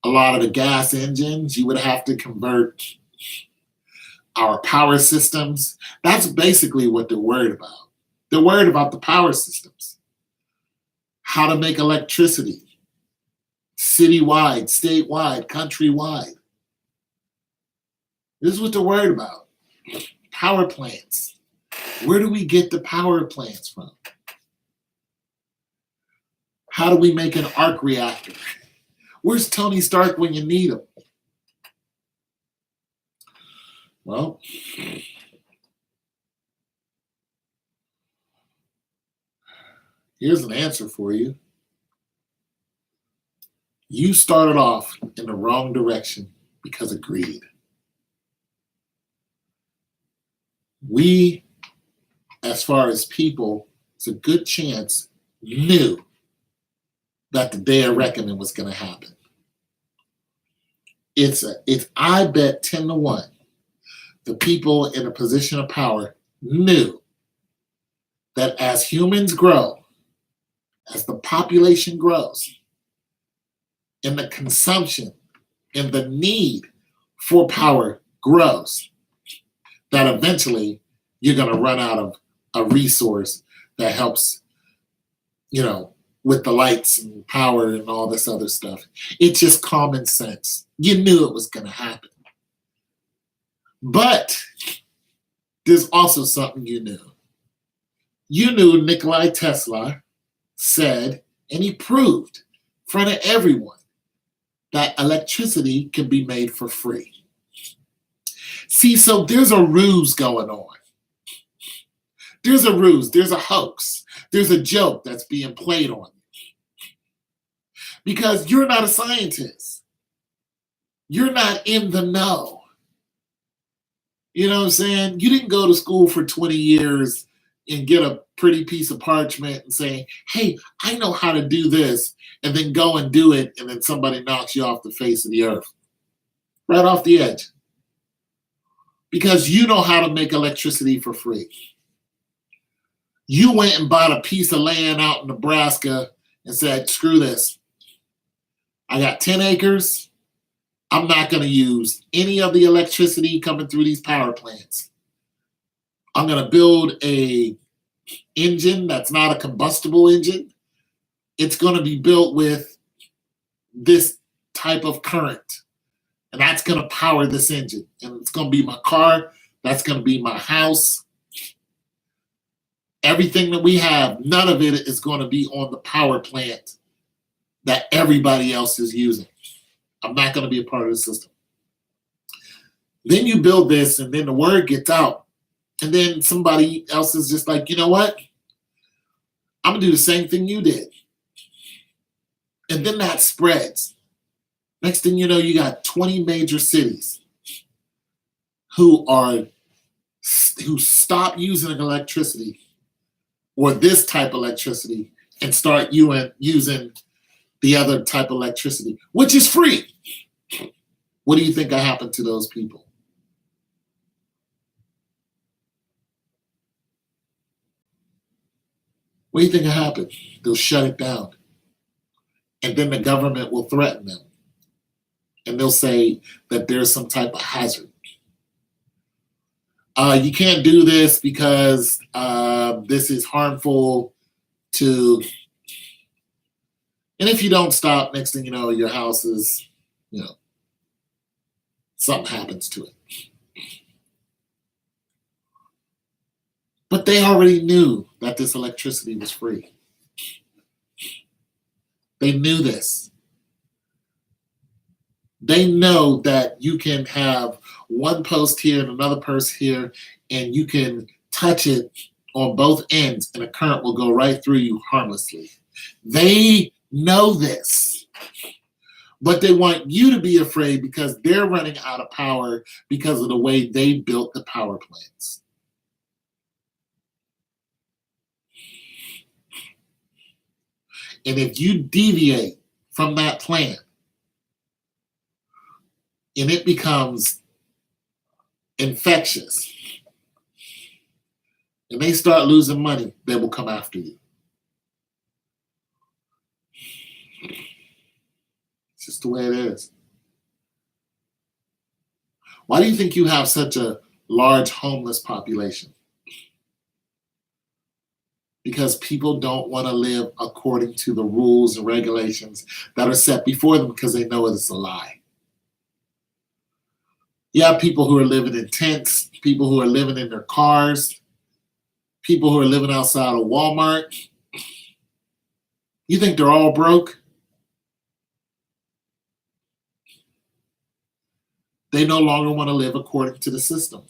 Speaker 1: a lot of the gas engines. You would have to convert our power systems. That's basically what they're worried about. They're worried about the power systems. How to make electricity citywide, statewide, countrywide. This is what they're worried about. Power plants. Where do we get the power plants from? How do we make an arc reactor? Where's Tony Stark when you need him? Well, here's an answer for you. You started off in the wrong direction because of greed. We, as far as people, it's a good chance, knew that the day of reckoning was going to happen. It's I bet 10 to 1, the people in a position of power knew that as humans grow, as the population grows, and the consumption and the need for power grows, that eventually you're going to run out of a resource that helps, with the lights and power and all this other stuff. It's just common sense. You knew it was going to happen. But there's also something you knew. You knew Nikola Tesla said, and he proved in front of everyone, that electricity can be made for free. See, so there's a ruse going on. There's a ruse, there's a hoax, there's a joke that's being played on you. Because you're not a scientist. You're not in the know. You know what I'm saying? You didn't go to school for 20 years and get a pretty piece of parchment and say, hey, I know how to do this, and then go and do it, and then somebody knocks you off the face of the earth. Right off the edge. Because you know how to make electricity for free. You went and bought a piece of land out in Nebraska and said, screw this. I got 10 acres. I'm not going to use any of the electricity coming through these power plants. I'm going to build a engine that's not a combustible engine. It's going to be built with this type of current. And that's going to power this engine. And it's going to be my car. That's going to be my house. Everything that we have, none of it is going to be on the power plant that everybody else is using. I'm not going to be a part of the system. Then you build this, and then the word gets out. And then somebody else is just like, you know what? I'm going to do the same thing you did. And then that spreads. Next thing you know, you got 20 major cities who stop using electricity or this type of electricity and start using the other type of electricity, which is free. What do you think happened to those people? What do you think happened? They'll shut it down. And then the government will threaten them. And they'll say that there's some type of hazard. You can't do this because this is harmful to... And if you don't stop, next thing you know, your house is, something happens to it. But they already knew that this electricity was free. They knew this. They know that you can have one post here and another post here, and you can touch it on both ends, and a current will go right through you harmlessly. They know this. But they want you to be afraid because they're running out of power because of the way they built the power plants. And if you deviate from that plan and it becomes infectious and they start losing money, they will come after you. It's just the way it is. Why do you think you have such a large homeless population? Because people don't want to live according to the rules and regulations that are set before them because they know it's a lie. You have people who are living in tents, people who are living in their cars, people who are living outside of Walmart. You think they're all broke? They no longer want to live according to the system.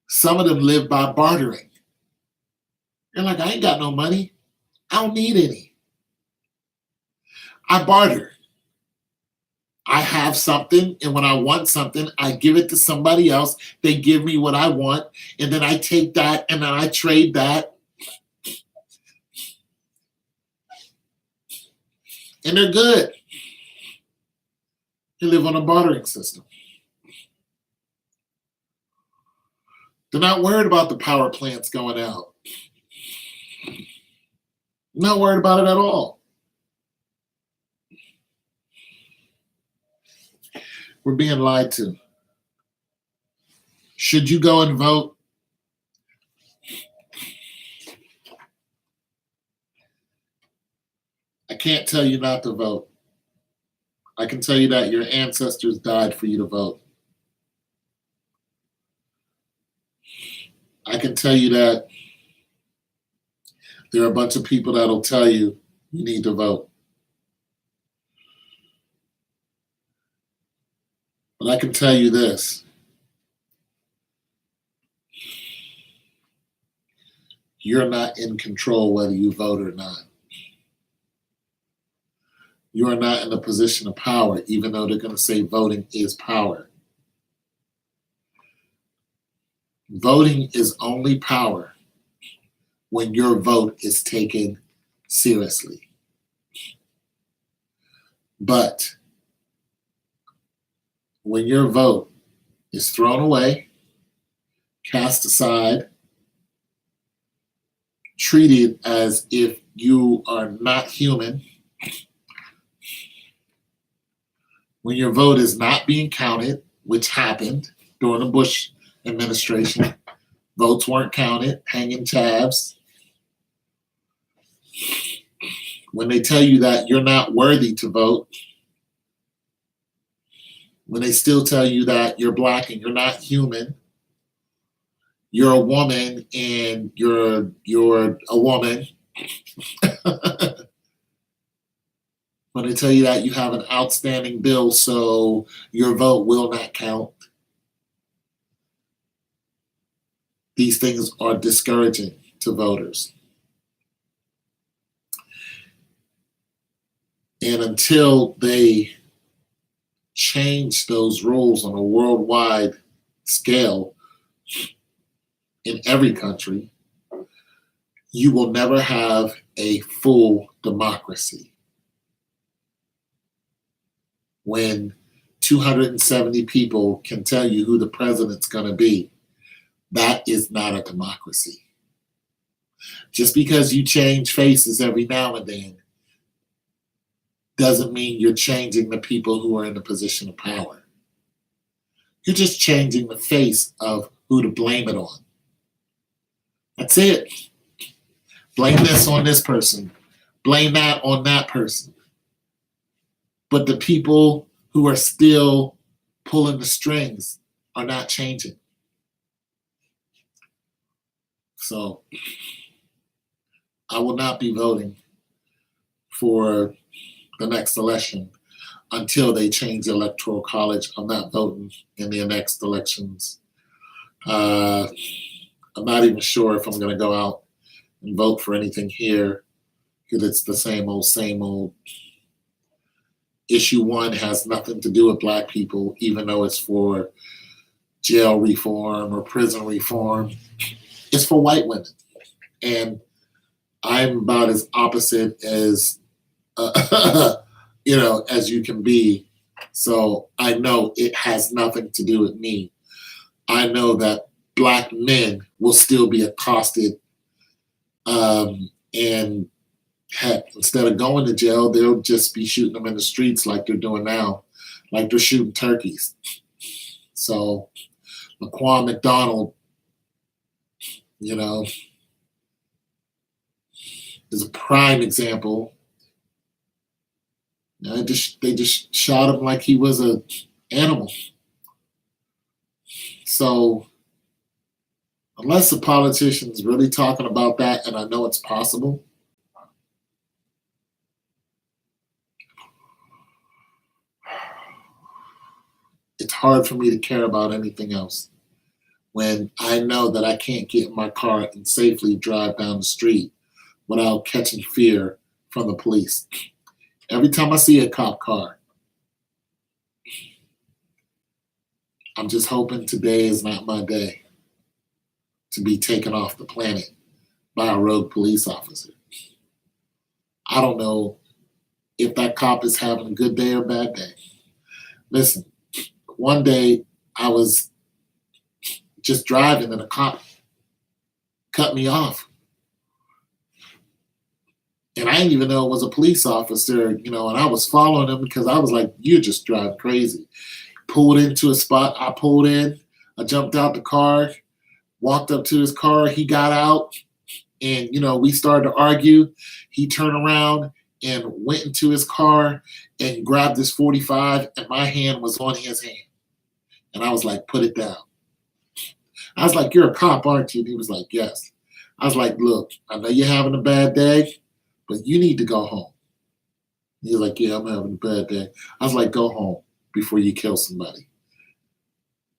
Speaker 1: Some of them live by bartering. They're like, I ain't got no money. I don't need any. I barter. I have something, and when I want something, I give it to somebody else. They give me what I want, and then I take that and then I trade that. And they're good. They live on a bartering system. They're not worried about the power plants going out. Not worried about it at all. We're being lied to. Should you go and vote? I can't tell you not to vote. I can tell you that your ancestors died for you to vote. I can tell you that there are a bunch of people that'll tell you you need to vote. But I can tell you this. You're not in control whether you vote or not. You are not in a position of power, even though they're going to say voting is power. Voting is only power when your vote is taken seriously. But when your vote is thrown away, cast aside, treated as if you are not human, when your vote is not being counted, which happened during the Bush administration, votes weren't counted, hanging tabs. When they tell you that you're not worthy to vote, when they still tell you that you're black and you're not human, you're a woman and you're a woman. When they tell you that you have an outstanding bill, so your vote will not count. These things are discouraging to voters. And until they change those rules on a worldwide scale in every country, you will never have a full democracy. When 270 people can tell you who the president's going to be, that is not a democracy. Just because you change faces every now and then doesn't mean you're changing the people who are in a position of power. You're just changing the face of who to blame it on. That's it. Blame this on this person. Blame that on that person. But the people who are still pulling the strings are not changing. So I will not be voting for the next election until they change the Electoral College. I'm not voting in the next elections. I'm not even sure if I'm going to go out and vote for anything here because it's the same old, same old. Issue 1 has nothing to do with black people, even though it's for jail reform or prison reform. It's for white women. And I'm about as opposite as, as you can be. So I know it has nothing to do with me. I know that black men will still be accosted and heck, instead of going to jail, they'll just be shooting them in the streets like they're doing now, like they're shooting turkeys. So Laquan McDonald, is a prime example. They just shot him like he was an animal. So unless the politician's really talking about that, and I know it's possible, it's hard for me to care about anything else when I know that I can't get in my car and safely drive down the street without catching fear from the police. Every time I see a cop car, I'm just hoping today is not my day to be taken off the planet by a rogue police officer. I don't know if that cop is having a good day or bad day. Listen, one day I was just driving and a cop cut me off. And I didn't even know it was a police officer, and I was following him because I was like, you're just driving crazy. Pulled into a spot, I pulled in, I jumped out the car, walked up to his car, he got out, and we started to argue. He turned around and went into his car and grabbed his 45, and my hand was on his hand. And I was like, put it down. I was like, you're a cop, aren't you? And he was like, yes. I was like, look, I know you're having a bad day, but you need to go home. He's like, yeah, I'm having a bad day. I was like, go home before you kill somebody.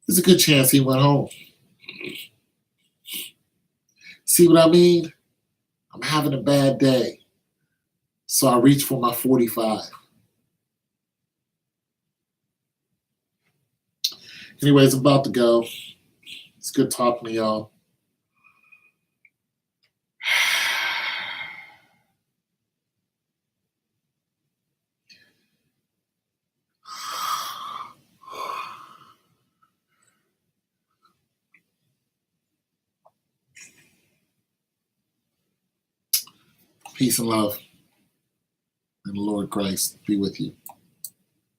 Speaker 1: There's a good chance he went home. See what I mean? I'm having a bad day. So I reached for my 45. Anyways, I'm about to go. It's good talking to y'all. Peace and love. And the Lord Christ be with you.